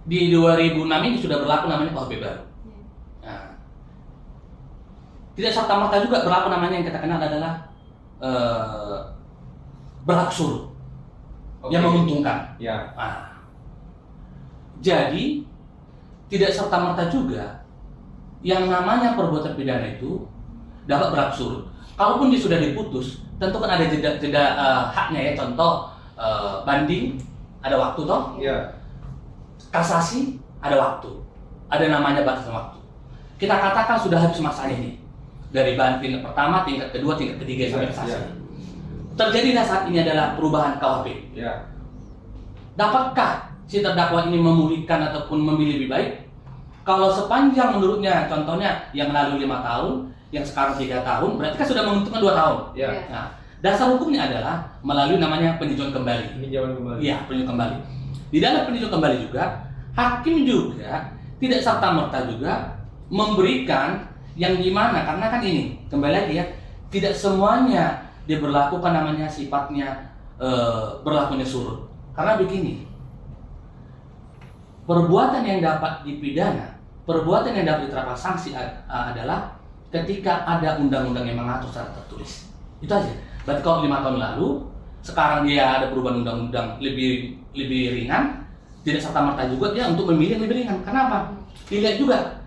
Di 2006 ini sudah berlaku namanya KUHP baru. Nah, tidak serta-merta juga berlaku namanya yang kita kenal adalah berlaku surut yang menguntungkan. Ya. Nah, jadi tidak serta-merta juga yang namanya perbuatan pidana itu dapat berlaku surut. Kalaupun dia sudah diputus, tentu kan ada jeda haknya ya. Contoh banding ada waktu toh. Iya. Kasasi ada waktu, ada namanya batasan waktu. Kita katakan sudah habis masanya ini dari banding pertama, tingkat kedua, tingkat ketiga sampai kasasi. Ya. Terjadilah saat ini adalah perubahan KUHP. Ya. Dapatkah si terdakwa ini memulihkan ataupun memilih lebih baik? Kalau sepanjang menurutnya, contohnya yang lalu 5 tahun, yang sekarang 3 tahun, berarti kan sudah menguntungkan 2 tahun. Ya. Nah, Dasar hukumnya adalah melalui namanya peninjauan kembali. Peninjauan kembali. Iya, peninjauan kembali. Di dalam peninjauan kembali juga, hakim juga tidak serta-merta juga memberikan yang gimana, karena kan ini kembali lagi ya, tidak semuanya dia berlakukan namanya sifatnya berlakunya surut. Karena begini, perbuatan yang dapat dipidana, perbuatan yang dapat diterapkan sanksi adalah ketika ada undang-undang yang mengatur secara tertulis. Itu aja. Berarti kalau 5 tahun lalu, sekarang dia ada perubahan undang-undang lebih ringan, tidak serta-merta juga dia untuk memilih yang lebih ringan. Kenapa? Dilihat juga,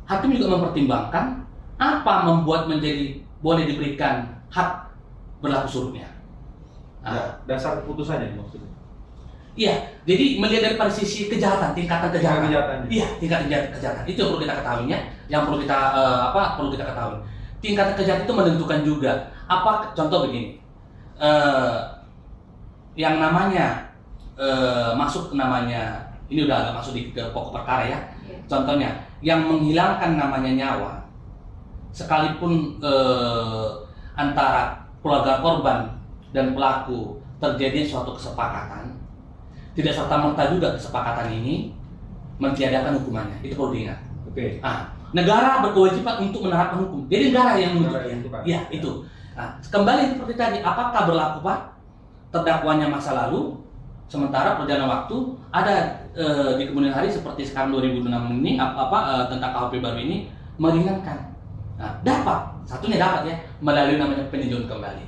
hakim juga mempertimbangkan apa membuat menjadi boleh diberikan hak berlaku surutnya. Dasar keputusannya maksudnya. Iya, jadi melihat dari sisi kejahatan, tingkatan kejahatan. Iya, tingkat kejahatan. Itu yang perlu kita ketahui ya. Yang perlu kita perlu kita ketahui. Tingkat kejahatan itu menentukan juga apa, contoh begini. Yang namanya masuk namanya, ini udah agak masuk ke pokok perkara ya. Contohnya, yang menghilangkan namanya nyawa, sekalipun antara keluarga korban dan pelaku terjadi suatu kesepakatan, tidak serta-merta juga kesepakatan ini mentiadakan hukumannya. Itu perlu diingat. Oke. Negara berkewajiban untuk menerapkan hukum. Jadi negara yang menentukan. Ya, itu. Kembali seperti tadi, apakah berlaku Pak terdakwanya masa lalu, sementara perjalanan waktu ada di kemudian hari seperti sekarang 2006 ini tentang KUHP baru ini meringankan. Dapat, satunya dapat ya melalui namanya peninjauan kembali.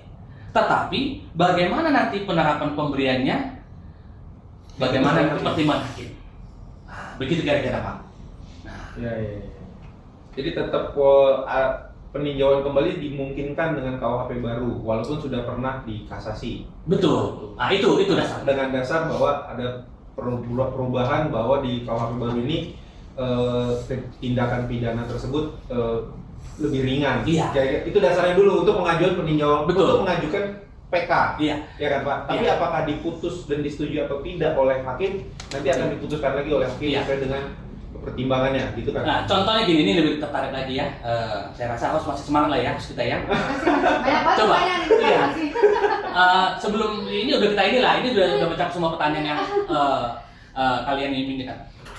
Tetapi bagaimana nanti penerapan pemberiannya? Bagaimana nanti pertimbangan hakim? Begitu kira-kira Pak. Ya. Jadi tetap peninjauan kembali dimungkinkan dengan KUHP baru, walaupun sudah pernah dikasasi. Betul. Itu dasar. Dengan dasar bahwa ada perubahan bahwa di KUHP baru ini tindakan pidana tersebut lebih ringan. Iya. Itu dasarnya dulu untuk mengajukan peninjauan, Betul. untuk mengajukan PK. Iya. Ya kan Pak. Tapi apakah diputus dan disetujui atau tidak oleh hakim, nanti akan diputuskan lagi oleh hakim sesuai dengan pertimbangannya, gitu kan? Nah, contohnya gini, ini lebih tertarik lagi ya. Saya rasa harus masih semangat lah ya, harus kita ya. Banyak banget Coba. pertanyaan nih, Iya. makasih. Sebelum ini udah kita ini udah mencakup semua pertanyaan yang kalian ini kan.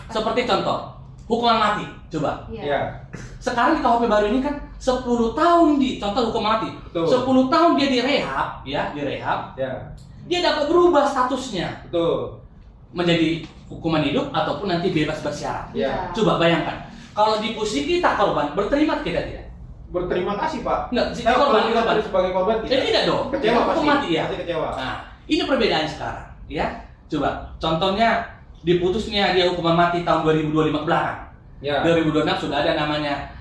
Seperti contoh, hukuman mati. Coba. Iya. Sekarang di KUHP baru ini kan 10 tahun contoh hukum mati. Betul. 10 tahun dia direhab, direhab. Ya. Dia dapat berubah statusnya Betul. menjadi hukuman hidup ataupun nanti bebas bersyarat. Ya. Coba bayangkan, kalau di posisi kita korban, berterima kita tidak? Berterima kasih Pak. Enggak, si korban sebagai korban tidak dong. Kecewa Hukum pasti. mati ya. Pasti kecewa. Nah, ini perbedaan sekarang, ya. Coba, contohnya diputusnya dia hukuman mati tahun 2025 ke belakang. Ya. 2026 sudah ada namanya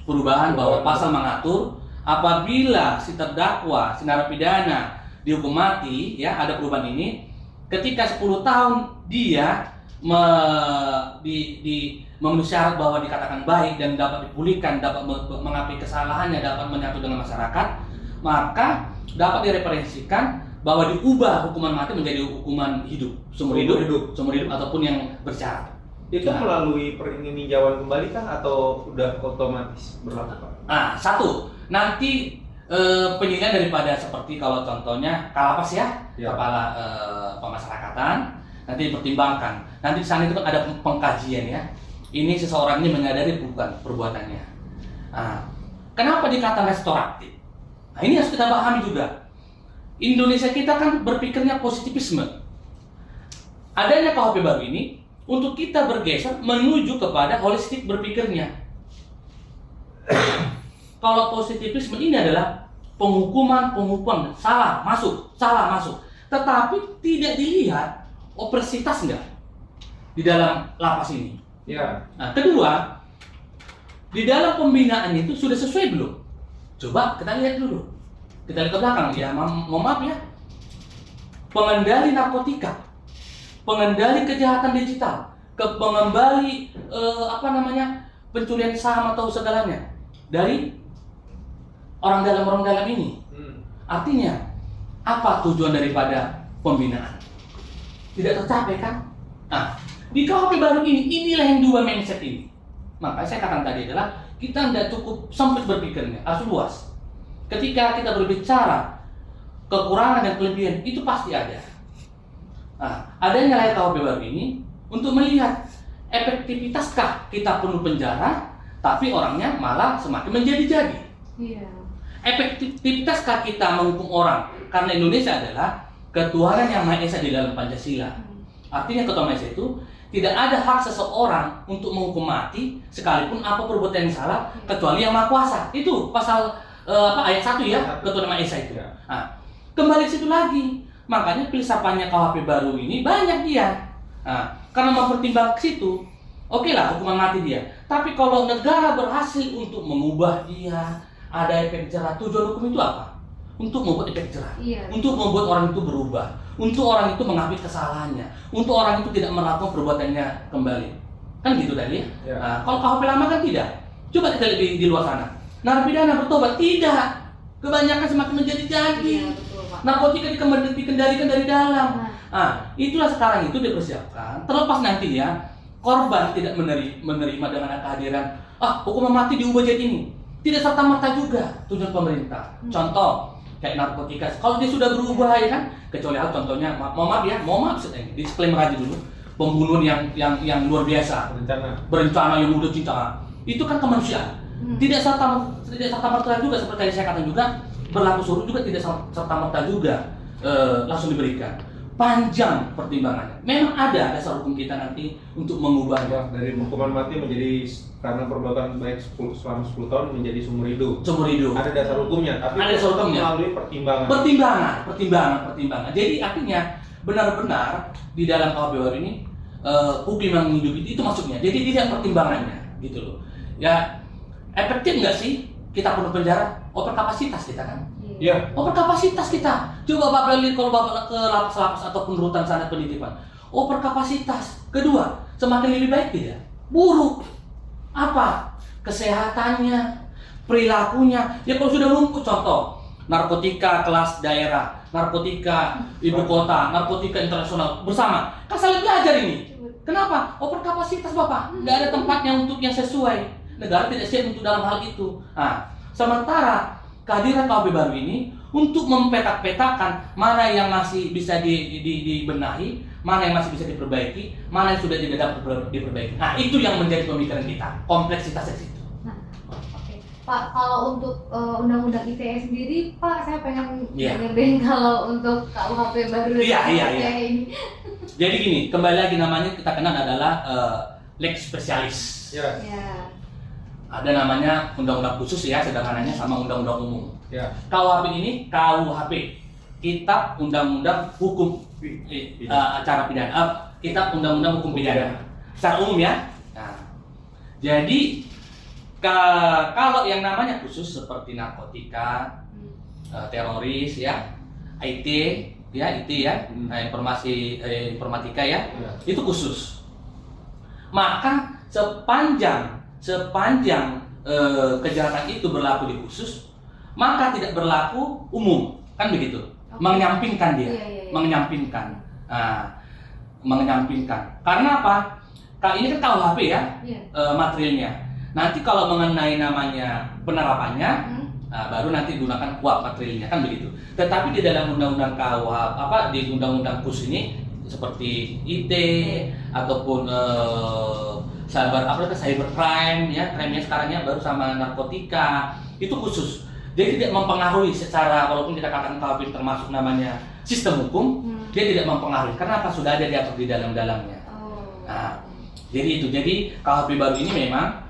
perubahan bahwa pasal mengatur apabila si terdakwa, si narapidana dihukum mati, ya ada perubahan ini. Ketika 10 tahun dia memenuhi syarat bahwa dikatakan baik dan dapat dipulihkan, dapat mengakui kesalahannya, dapat menyatu dengan masyarakat, maka dapat direferensikan bahwa diubah hukuman mati menjadi hukuman hidup, seumur hidup ataupun yang bersyarat. Itu melalui peninjauan kembali kan atau udah otomatis berlaku Pak? Satu, nanti penilaian daripada seperti kalau contohnya Kalapas ya. Kepala pemasyarakatan nanti dipertimbangkan. Nanti di sana itu kan ada pengkajian ya. Ini seseorang ini menyadari bukan perbuatannya. Kenapa dikatakan restoratif? Ini harus kita pahami juga. Indonesia kita kan berpikirnya positivisme. Adanya KUHP baru ini untuk kita bergeser menuju kepada holistik berpikirnya. Kalau positivisme ini adalah penghukuman salah masuk. Tetapi tidak dilihat operasitas enggak di dalam lapas ini. Ya. Nah, kedua, di dalam pembinaan itu sudah sesuai belum? Coba kita lihat dulu. Kita lihat ke belakang ya, mohon maaf ya. Pengendali narkotika, pengendali kejahatan digital, pengendali pencurian saham atau segalanya dari orang dalam ini. Artinya apa tujuan daripada pembinaan? Tidak tercapai kan? Nah, di KUHP baru ini, inilah yang dua mindset ini. Makanya saya katakan tadi adalah kita tidak cukup sempit berpikirnya, harus luas. ketika kita berbicara kekurangan dan kelebihan itu pasti ada. Nah, adanya layar KUHP baru ini untuk melihat efektivitaskah kita penuh penjara, tapi orangnya malah semakin menjadi-jadi. Iya. Efektivitaskah kita menghukum orang? Karena Indonesia adalah ketuhanan yang Maha Esa di dalam Pancasila. Artinya ketuhanan Maha Esa itu tidak ada hak seseorang untuk menghukum mati sekalipun apa perbuatan yang salah kecuali yang Maha Kuasa. Itu pasal ayat 1 ya, ketuhanan Maha Esa itu. Nah, kembali ke situ lagi. Makanya filsafatnya KUHP baru ini banyak dia. Nah, karena mempertimbangkan ke situ, oke lah hukuman mati dia. Tapi kalau negara berhasil untuk mengubah dia, ada efek jerah. Tujuan hukum itu apa? Untuk membuat efek jerah. Iya. Untuk membuat orang itu berubah. Untuk orang itu mengakui kesalahannya. Untuk orang itu tidak melakukan perbuatannya kembali. Kan gitu tadi ya? Ya. Nah, kalau KUHP lama kan tidak. Coba kita lihat di luar sana. Narapidana bertobat tidak. Kebanyakan semakin menjadi-jadi. Iya, betul, Pak. Narkotika dikendalikan dari dalam. Nah. Nah, itulah sekarang itu dipersiapkan. Terlepas nanti ya, korban tidak menerima dengan kehadiran, hukuman mati diubah jadi ini. Tidak serta-merta juga tujuan pemerintah. Contoh, kayak narkotika. Kalau dia sudah berubah ya kan, kecuali hal contohnya, mohon maaf, disclaimer aja dulu. Pembunuhan yang luar biasa, berencana yang udah cinta. Itu kan kemanusiaan. Tidak serta-merta juga seperti yang saya katakan juga, berlaku surut juga tidak serta-merta juga langsung diberikan. Panjang pertimbangannya. Memang ada dasar hukum kita nanti untuk mengubahnya dari hukuman mati menjadi karena perbuatan baik selama 10 tahun menjadi seumur hidup. Ada Dasar hukumnya, tapi ada dasar hukumnya melalui pertimbangan. Jadi artinya benar-benar di dalam KUHP baru ini hukum yang menghidupi itu masuknya. Jadi tidak pertimbangannya gitu loh. Ya efektif nggak sih kita penuh penjara? Overkapasitas kita kan? Iya. Overkapasitas kita. Coba Bapak lihat kalau Bapak ke lapas-lapas ataupun rutan sana penitipan. Overkapasitas. Kedua, semakin lebih baik tidak? Buruk. Apa? Kesehatannya, perilakunya. Ya kalau sudah lumpuh, contoh narkotika kelas daerah, narkotika ibu kota, narkotika internasional bersama. Kan saling belajar ini. Kenapa? Overkapasitas Bapak. Nggak ada tempatnya untuk yang sesuai. Negara tidak siap untuk dalam hal itu. Nah, sementara kehadiran KUHP baru ini untuk mempetak-petakan mana yang masih bisa dibenahi, mana yang masih bisa diperbaiki, mana yang sudah tidak dapat diperbaiki. Nah, itu yang menjadi pemikiran kita, kompleksitasnya situ. Nah, oke. Pak, kalau untuk Undang-Undang ITE sendiri, Pak, saya pengen dengerin kalau untuk KUHP baru ini. Jadi gini, kembali lagi namanya kita kenal adalah lex specialis. Ya. Ada namanya undang-undang khusus ya, sederhananya sama undang-undang umum. Ya. KUHP ini KUHP, Kitab Undang-Undang Hukum Acara Pidana, Kitab Undang-Undang Hukum Pidana. Secara umum ya. Nah, jadi kalau yang namanya khusus seperti narkotika, teroris ya, IT ya, informatika ya, itu khusus. Maka sepanjang kejahatan itu berlaku di khusus, maka tidak berlaku umum, kan begitu? Okay. Menyampingkan dia, menyampingkan. Nah, menyampingkan. Karena apa? Ini kan KUHP ya, materialnya. Nanti kalau mengenai namanya penerapannya, baru nanti gunakan KUHP materialnya, kan begitu. Tetapi di dalam undang-undang KUHP, di undang-undang khusus ini seperti IT ataupun cybercrime ya, crime-nya sekarangnya baru sama narkotika, itu khusus. Dia tidak mempengaruhi secara, walaupun kita katakan KUHP termasuk namanya sistem hukum, dia tidak mempengaruhi karena apa, sudah ada diatur di dalamnya. Nah, jadi itu. Jadi KUHP baru ini memang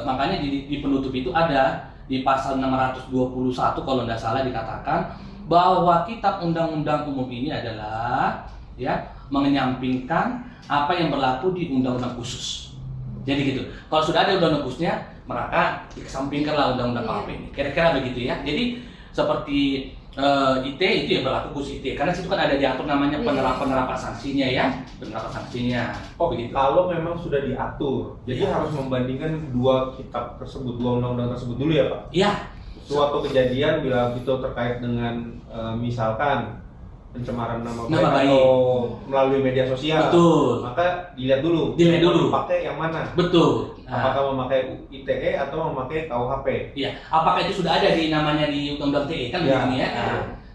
makanya di penutup itu ada di pasal 621 kalau tidak salah dikatakan bahwa Kitab Undang-Undang Umum ini adalah ya menyampingkan apa yang berlaku di undang-undang khusus. Jadi gitu. Kalau sudah ada undang-undang khususnya, maka dikesampingkanlah undang-undang KUHP ini. Kira-kira begitu ya. Jadi seperti IT itu ya berlaku khusus IT. Karena situ kan ada diatur namanya penerapan sanksinya ya, penerapan sanksinya. Oh begitu. Kalau memang sudah diatur, jadi harus membandingkan dua kitab tersebut, dua undang-undang tersebut dulu ya Pak? Iya. Suatu kejadian bila itu terkait dengan misalkan pencemaran nama Nama baik baik. atau melalui media sosial, Betul. maka dilihat dulu. Dilihat dulu. Pakai yang mana? Betul. Nah, Apakah memakai ITE atau memakai KUHP? iya. Apakah itu sudah ada di namanya di Undang-Undang TE kan Ya. begini ya? Ya.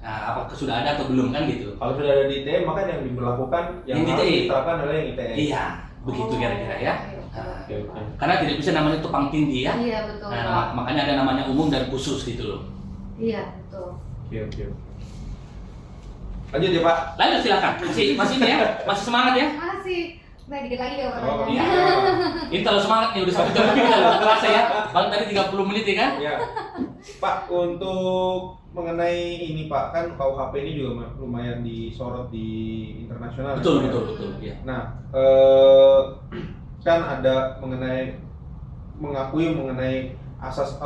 Nah, apakah sudah ada atau belum kan gitu? Kalau sudah ada di ITE, maka yang diberlakukan yang Yang harus ITE. diterapkan adalah yang ITE. Iya, begitu kira-kira ya. Nah, Oke, oke. karena tidak bisa namanya tumpang tindih ya. Iya betul Nah, Pak. makanya ada namanya umum dan khusus gitu loh. Iya betul. Oke, oke. Lanjut ya Pak. Lanjut silakan. Masih ini ya, masih semangat ya. Masih. Nah dikit lagi ya Pak. Oh, Iya. Ini terlalu semangat nih udah 1 jam lebih kan, udah kerasa ya. Bang tadi 30 menit ya kan? Ya, Pak, untuk mengenai ini Pak, kan KUHP ini juga lumayan disorot di internasional. Betul, ya? betul, betul. Ya. Nah, kan ada mengakui mengenai asas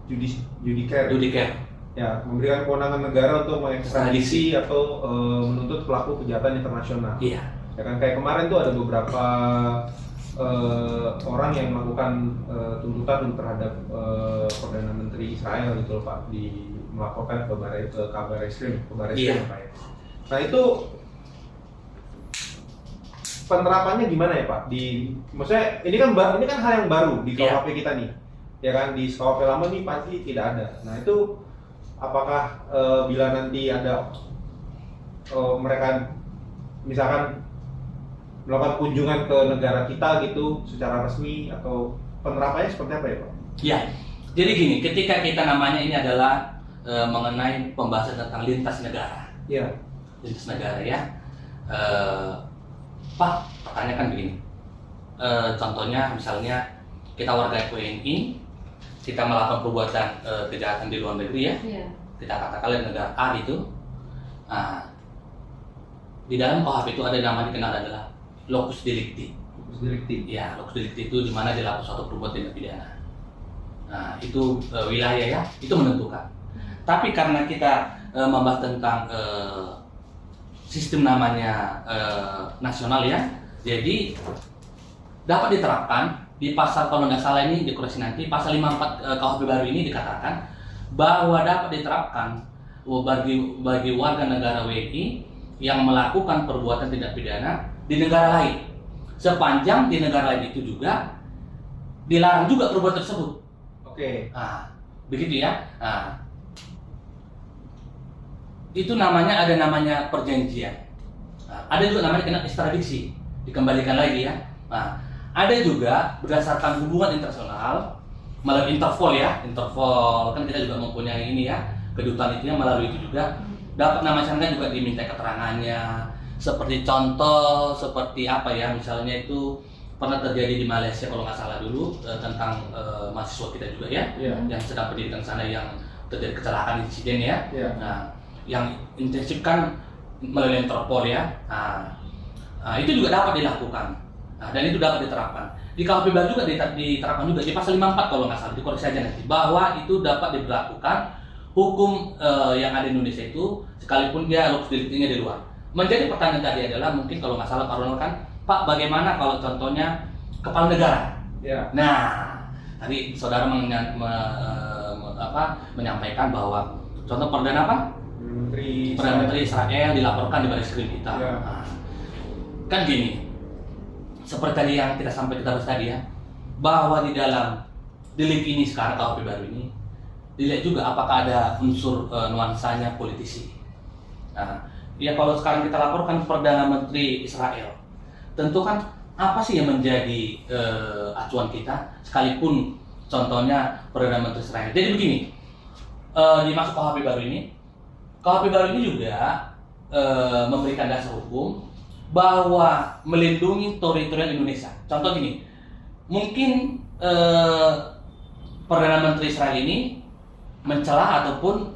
judicial, Judicare. ya, memberikan kewenangan negara untuk mengekstradisi atau menuntut pelaku kejahatan internasional. Iya. Ya kan kayak kemarin tuh ada beberapa orang yang melakukan tuntutan terhadap Perdana Menteri Israel gitu loh Pak, melaporkan ke Kabar Reskrim, Iya. Pak ya. Nah itu penerapannya gimana ya Pak? Maksudnya ini kan hal yang baru di Iya. KUHP kita nih, ya kan di KUHP lama nih pasti tidak ada. Nah itu apakah bila nanti ada mereka misalkan melakukan kunjungan ke negara kita gitu secara resmi atau penerapannya seperti apa ya Pak? Ya, jadi gini, ketika kita namanya ini adalah mengenai pembahasan tentang lintas negara, Iya. lintas negara ya. Pak, pertanyaan kan begini. Contohnya, misalnya kita warga WNI, kita melakukan perbuatan kejahatan di luar negeri ya, Iya. kita katakan negara A gitu. Nah, di dalam KUHP itu ada nama dikenal adalah locus delicti. Locus delicti. Ya, locus delicti itu di mana dilakukan suatu perbuatan tindak pidana. Nah, itu wilayah ya, itu menentukan. Tapi karena kita membahas tentang sistem namanya nasional ya, jadi dapat diterapkan di pasal, kalau nggak salah ini dikoreksi nanti, pasal 54 KUHP baru ini dikatakan bahwa dapat diterapkan bagi warga negara WNI yang melakukan perbuatan tindak pidana di negara lain, sepanjang di negara lain itu juga dilarang juga perbuatan tersebut. Oke. Nah, begitu ya. Nah, itu namanya ada namanya perjanjian. Nah, ada juga namanya kena ekstradisi, dikembalikan lagi ya. Nah, ada juga berdasarkan hubungan internasional melalui Interpol ya. Interpol kan kita juga mempunyai ini ya, kedutaan itu ya, melalui itu juga dapat nama sana juga diminta keterangannya. Seperti contoh, seperti apa ya, misalnya itu pernah terjadi di Malaysia kalau nggak salah dulu tentang mahasiswa kita juga ya, Iya. yang sedang pendidikan sana yang terjadi kecelakaan insiden ya. Iya. Nah, yang intensif kan melalui Interpol ya. Nah, itu juga dapat dilakukan. Nah, dan itu dapat diterapkan. Di KUHP baru juga diterapkan juga di pasal 54 kalau nggak salah, dikoreksi saja nanti, bahwa itu dapat diberlakukan hukum yang ada di Indonesia itu sekalipun dia locus delictinya di luar. Menjadi pertanyaan tadi adalah mungkin kalau nggak salah Pak Ronald kan, Pak bagaimana kalau contohnya kepala negara? Iya. Nah, tadi saudara menyampaikan bahwa contoh perdana apa? Perdana Menteri Israel dilaporkan di baris krim kita. Ya. Nah, kan gini, seperti tadi yang kita bahas tadi ya, bahwa di dalam delik ini sekarang KUHP baru ini dilihat juga apakah ada unsur nuansanya politisi. Nah, ya kalau sekarang kita laporkan Perdana Menteri Israel, tentu kan apa sih yang menjadi acuan kita, sekalipun contohnya Perdana Menteri Israel. Jadi begini, dimasuk KUHP baru ini juga memberikan dasar hukum bahwa melindungi teritorial Indonesia. Contoh gini, mungkin Perdana Menteri Israel ini mencela ataupun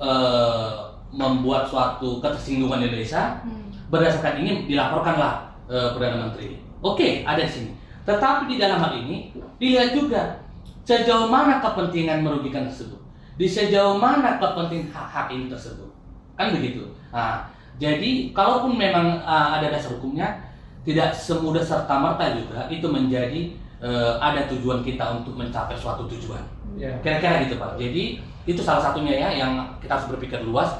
membuat suatu ketersinggungan Indonesia, berdasarkan ini dilaporkanlah Perdana Menteri. Oke, ada di sini. Tetapi di dalam hal ini dilihat juga sejauh mana kepentingan merugikan tersebut, di sejauh mana kepentingan hak-hak ini tersebut, kan begitu. Nah, jadi kalaupun memang ada dasar hukumnya, tidak semudah serta merta juga itu menjadi ada tujuan kita untuk mencapai suatu tujuan. Ya. Kira-kira gitu Pak. Jadi itu salah satunya ya yang kita harus berpikir luas.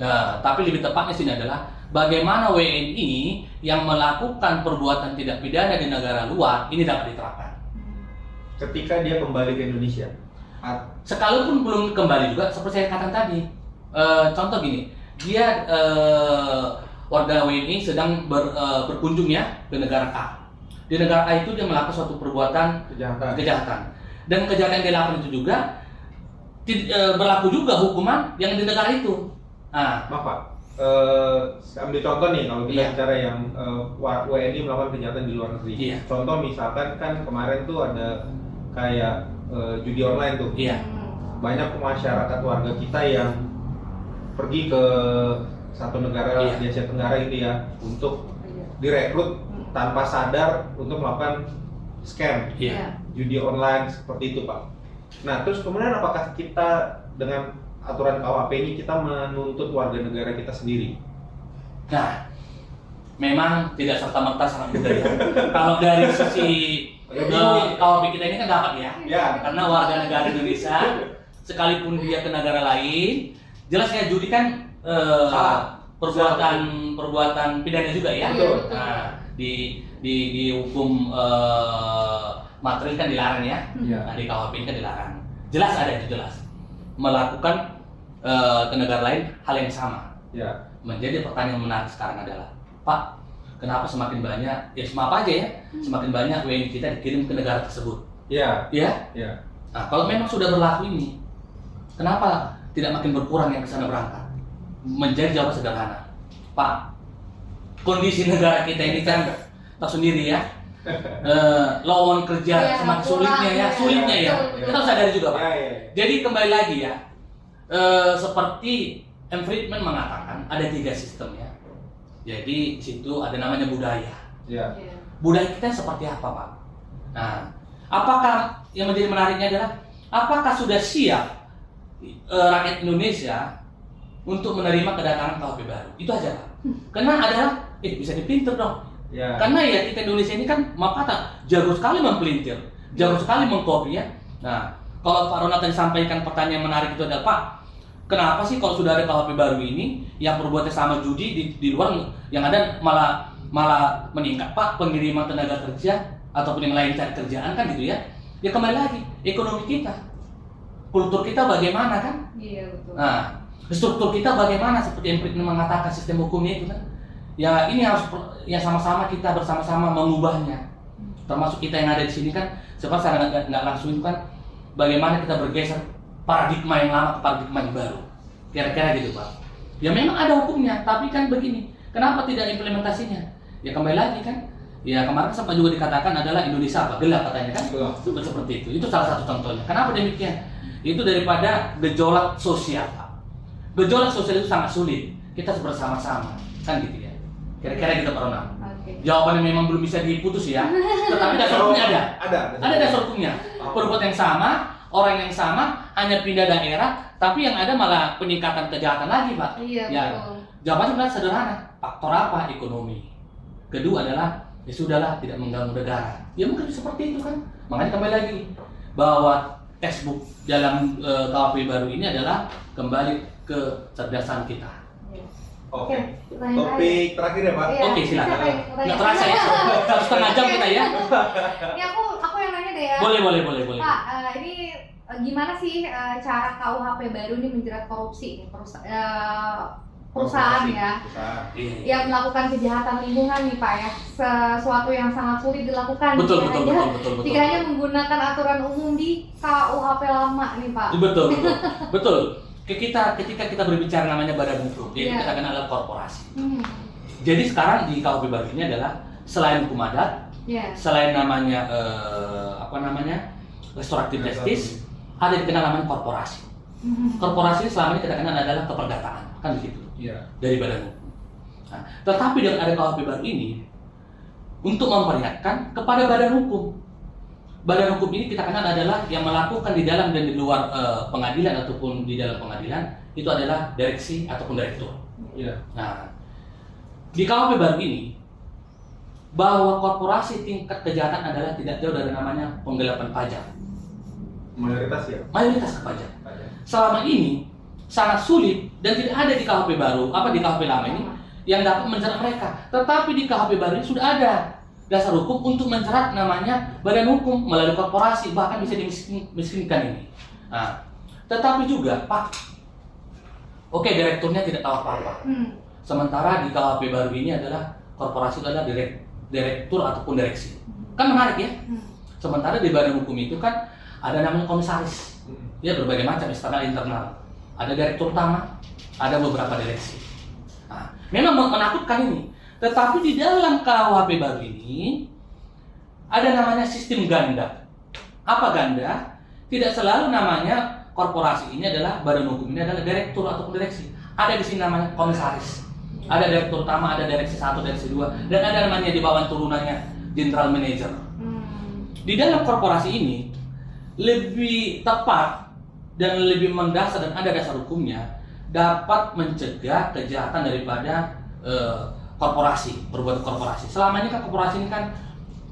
Ya, tapi lebih tepatnya sini adalah bagaimana WNI yang melakukan perbuatan tidak pidana di negara luar ini dapat diterapkan. Ketika dia kembali ke Indonesia. Sekalipun belum kembali juga, seperti saya katakan tadi. Contoh gini, dia warga WNI sedang berkunjung ya ke negara A. Di negara A itu dia melakukan suatu perbuatan kejahatan. Dan kejahatan yang dia lakukan itu juga berlaku juga hukuman yang di negara itu. Nah, Maaf Pak, ambil contoh nih kalau kita Iya. bicara yang WNI melakukan kejahatan di luar negeri. Iya. Contoh misalkan kan kemarin tuh ada kayak judi online tuh. iya, Banyak masyarakat warga kita yang pergi ke satu negara Iya. di Asia Tenggara gitu ya untuk direkrut tanpa sadar untuk melakukan scam iya. judi online seperti itu Pak. Nah terus kemudian apakah kita dengan aturan KUHP ini kita menuntut warga negara kita sendiri? Nah, memang tidak serta-merta sangat mudah ya. Kalau dari sisi KUHP kita ini kan dapat ya. Ya. Karena warga negara Indonesia, sekalipun dia ke negara lain, jelas ya judi kan perbuatan pidana juga ya. Betul. Nah, di hukum material kan dilarang ya. Iya. Nah, di KUHP ini kan dilarang. Jelas ada itu jelas. Melakukan ke negara lain hal yang sama. Ya. Menjadi pertanyaan menarik sekarang adalah, Pak, kenapa semakin banyak, ya maaf aja ya, semakin banyak WNI kita dikirim ke negara tersebut? Ya. Ya? Ya. Nah, kalau memang sudah berlaku ini, kenapa tidak makin berkurang yang ke sana berangkat? Menjadi jawaban sederhana, Pak, kondisi negara kita ini kan tahu sendiri ya, lowongan kerja Iya, semakin kurang, sulitnya ya. betul. Kita harus sadari juga, Pak. Ya. Jadi kembali lagi ya, seperti M. Friedman mengatakan ada 3 sistem ya. Jadi di situ ada namanya budaya. Ya. Budaya kita seperti apa, Pak? Nah, apakah yang menjadi menariknya adalah apakah sudah siap rakyat Indonesia untuk menerima kedatangan KUHP baru? Itu aja, Pak. Karena adalah bisa dipinter dong. Ya. Karena ya kita Indonesia ini kan maaf kata jago sekali mempelintir, jago sekali mengkopi ya. Nah, kalau Pak Ronald tadi sampaikan pertanyaan menarik itu adalah, Pak, kenapa sih kalau sudah ada KUHP baru ini yang perbuatan sama judi di luar yang ada malah meningkat, Pak, pengiriman tenaga kerja ataupun yang lain cari kerjaan kan gitu ya. Ya kembali lagi ekonomi kita, kultur kita bagaimana kan? Iya betul. Nah, struktur kita bagaimana seperti yang Friedman mengatakan sistem hukumnya itu kan? Ya ini harus sama-sama kita bersama-sama mengubahnya. Termasuk kita yang ada di sini kan, sebenarnya secara nggak langsung itu kan, bagaimana kita bergeser paradigma yang lama ke paradigma yang baru. Kira-kira gitu, Pak. Ya memang ada hukumnya, tapi kan begini, kenapa tidak implementasinya? Ya kembali lagi kan, ya kemarin sempat juga dikatakan adalah Indonesia apa? Gelap katanya kan? Gelap. Seperti itu. Itu salah satu contohnya. Kenapa demikian? Itu daripada gejolak sosial, Pak. Gejolak sosial itu sangat sulit. Kita harus bersama-sama, kan gitu ya. Kira-kira gitu, Pak Ronald. Oke. Jawabannya memang belum bisa diputus ya, tetapi dasar hukumnya ada. Ada dasar hukumnya. Perbuatan yang sama, orang yang sama, hanya pindah daerah, tapi yang ada malah peningkatan kejahatan lagi, Pak. Iya Ya, betul. jawabannya sebenarnya sederhana. Faktor apa? Ekonomi. Kedua adalah ya sudahlah tidak mengganggu negara. Ya mungkin seperti itu kan. Makanya kembali lagi bahwa textbook dalam KUHP baru ini adalah kembali ke kecerdasan kita. Oke. pertanyaan Topik terakhir ya Pak. Iya, Oke, silakan. siapa yang bertanya? Nggak terasa ya, satu setengah jam kita ya. Ini aku yang nanya deh ya. Boleh. Pak, ini gimana sih cara KUHP baru ini menjerat korupsi nih, perusahaan ya Perusahaan. Iya. yang melakukan kejahatan lingkungan nih Pak ya, sesuatu yang sangat sulit dilakukan. Betul. Jika hanya menggunakan aturan umum di KUHP lama nih Pak. Betul. Ketika kita berbicara namanya badan hukum, yaitu Iya. kita kenal adalah korporasi. Hmm. Jadi sekarang di KUHP baru ini adalah selain hukum adat, Ya. selain namanya restoratif justice, ada yang dikenal namanya korporasi. Korporasi selama ini kita kenal adalah keperdataan, kan begitu, Iya. dari badan hukum. Nah, tetapi dengan ada KUHP baru ini, untuk memperlihatkan kepada badan hukum. Badan hukum ini kita kenal adalah yang melakukan di dalam dan di luar pengadilan ataupun di dalam pengadilan, itu adalah direksi ataupun direktur. Iya. Nah, di KUHP baru ini, bahwa korporasi tingkat kejahatan adalah tidak jauh dari namanya penggelapan pajak. Mayoritas ya. Mayoritas ke pajak. Selama ini sangat sulit dan tidak ada di KUHP baru, di KUHP lama ini yang dapat menjerat mereka. Tetapi di KUHP baru ini sudah ada dasar hukum untuk menjerat namanya badan hukum melalui korporasi, bahkan bisa dimiskinkan ini. Nah, tetapi juga Pak, oke, direkturnya tidak tahu apa-apa. Sementara di KUHP baru ini adalah korporasi itu adalah direktur ataupun direksi. Kan menarik ya? Sementara di badan hukum itu kan ada namanya komisaris. Ya, berbagai macam, eksternal, internal. Ada direktur utama, ada beberapa direksi. Nah, memang menakutkan ini. Tetapi di dalam KUHP baru ini ada namanya sistem ganda. Apa ganda? Tidak selalu namanya korporasi ini adalah badan hukum ini adalah direktur ataupun direksi. Ada di sini namanya komisaris. Ada direktur utama, ada direksi 1, direksi 2, dan ada namanya di bawah turunannya general manager. Di dalam korporasi ini lebih tepat dan lebih mendasar dan ada dasar hukumnya dapat mencegah kejahatan daripada korporasi, berbuat korporasi. Selama ini kan korporasi ini kan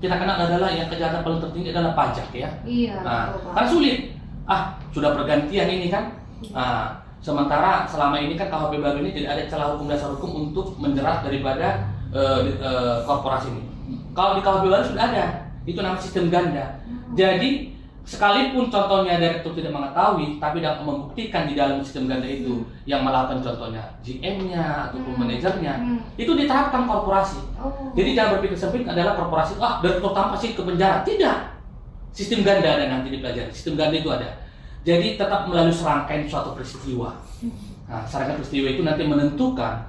kita kenal adalah yang kejahatan paling tertinggi adalah pajak ya. Iya. Nah, kan sulit. Sudah pergantian ini kan. Sementara selama ini kan KUHP baru ini tidak ada celah hukum dasar hukum untuk menjerat daripada korporasi ini. Kalau di KUHP baru sudah ada, itu namanya sistem ganda. Jadi sekalipun contohnya direktur tidak mengetahui, tapi dapat membuktikan di dalam sistem ganda itu yang melakukan contohnya GM-nya ataupun manajernya, itu diterapkan korporasi. Jadi jangan berpikir sempit adalah korporasi, direktur utama pasti ke penjara. Tidak. Sistem ganda ada nanti dipelajari. Sistem ganda itu ada. Jadi tetap melalui serangkaian suatu peristiwa. Nah, serangkaian peristiwa itu nanti menentukan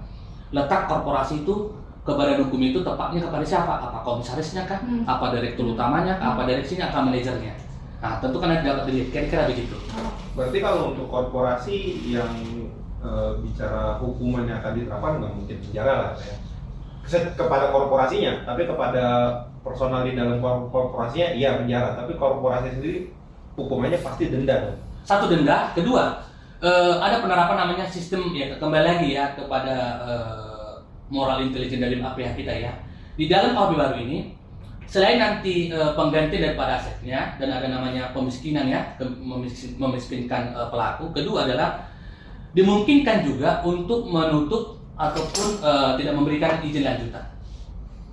letak korporasi itu ke badan hukum itu tepatnya kepada siapa? Apa komisarisnya kah? Apa direktur utamanya? Apa direksinya? Apa manajernya? Nah, tentu kan ada dapat dilihat, kira-kira begitu. Berarti kalau untuk korporasi yang bicara hukuman yang akan diterapkan nggak mungkin penjara lah ya. Kepada korporasinya, tapi kepada personal di dalam korporasinya iya penjara, tapi korporasi sendiri hukumannya pasti denda. Satu denda, kedua ada penerapan namanya sistem ya, kembali lagi ya kepada moral intelijen dari pihak kita ya. Di dalam KUHP baru ini selain nanti pengganti daripada asetnya dan ada namanya pemiskinan ya, memiskinkan pelaku. Kedua adalah dimungkinkan juga untuk menutup ataupun tidak memberikan izin lanjutan.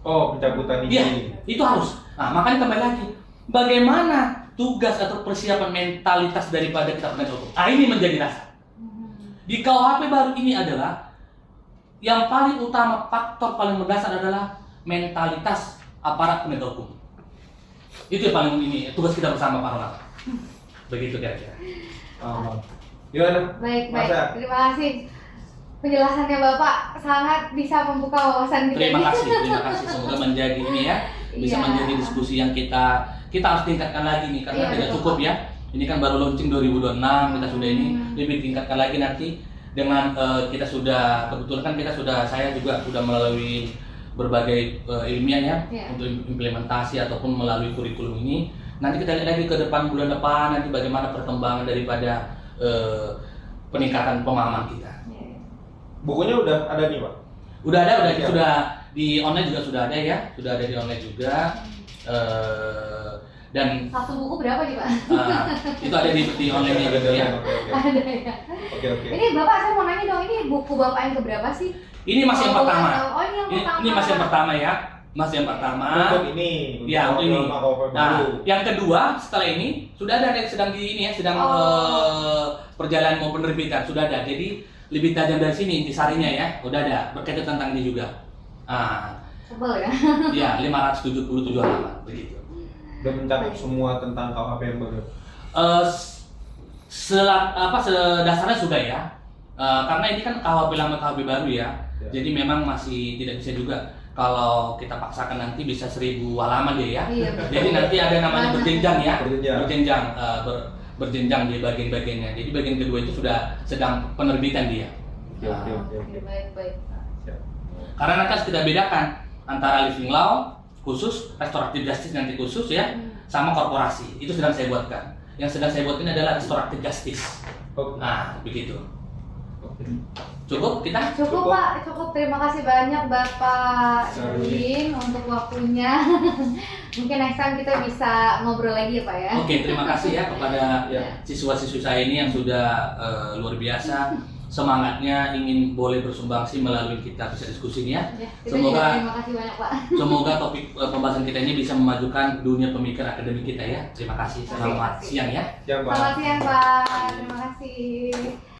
Pencabutan izin. Iya, itu harus. Nah, makanya kembali lagi, bagaimana tugas atau persiapan mentalitas daripada kita penegak hukum? Ini menjadi dasar. Di KUHP baru ini adalah yang paling utama, faktor paling mendasar adalah mentalitas aparat penegak hukum. Itu yang paling ini tugas kita bersama Pak Ronald. Begitu kira-kira. Gimana? Baik. Terima kasih. Penjelasannya Bapak sangat bisa membuka wawasan kita. Terima kasih. Semoga menjadi ini ya, bisa menjadi diskusi yang kita harus tingkatkan lagi nih karena tidak cukup ya. Ini kan baru launching 2026, kita sudah ini lebih tingkatkan lagi nanti dengan kita sudah kebetulan kan saya juga sudah melalui berbagai ilmiah ya untuk implementasi ataupun melalui kurikulum ini. Nanti kita lihat lagi ke depan bulan depan nanti bagaimana perkembangan daripada peningkatan pemahaman kita. Bukunya udah ada nih Pak? Udah di online juga sudah ada ya, sudah ada di online juga. Dan satu buku berapa nih Pak? Itu ada di online gitu ya. Ada ya. Oke. Ini Bapak saya mau nanya dong, ini buku Bapak yang keberapa sih? Ini masih yang pertama. Ini masih yang pertama ya. Masih yang pertama. Untuk ini. Ya, untuk ini. Nah, yang kedua setelah ini sudah ada yang sedang di ini ya, sedang perjalanan mau penerbitan sudah ada. Jadi lebih tajam dari sini intisarinya ya, udah ada berkaitan tentang ini juga. Tebal ya? Iya, 577 halaman begitu. Udah mencakup semua tentang KUHP yang baru. Sedasarnya sudah ya. Karena ini kan KUHP lama KUHP baru ya. Jadi memang masih tidak bisa juga kalau kita paksakan nanti bisa 1000 halaman deh ya. Iya, jadi nanti ada namanya berjenjang ya. Berjenjang di bagian-bagiannya. Jadi bagian kedua itu sudah sedang penerbitan dia. Oke, baik. Karena nanti harus kita bedakan antara living law khusus, restoratif justice nanti khusus ya, sama korporasi. Itu sedang saya buatkan. Yang sedang saya buat ini adalah restoratif justice. Nah, begitu. Cukup kita? Cukup Pak, cukup. Terima kasih banyak Bapak Darwin untuk waktunya. Mungkin next time kita bisa ngobrol lagi ya Pak ya. Oke, terima kasih ya kepada Ya. siswa-siswi saya ini yang sudah luar biasa semangatnya ingin boleh bersumbangsi melalui kita bisa diskusi ini ya. Ya, kita juga Semoga terima kasih banyak Pak. semoga topik pembahasan kita ini bisa memajukan dunia pemikir akademik kita ya. Terima kasih. Selamat siang ya. Siang, Pak. Selamat siang Pak. Terima kasih.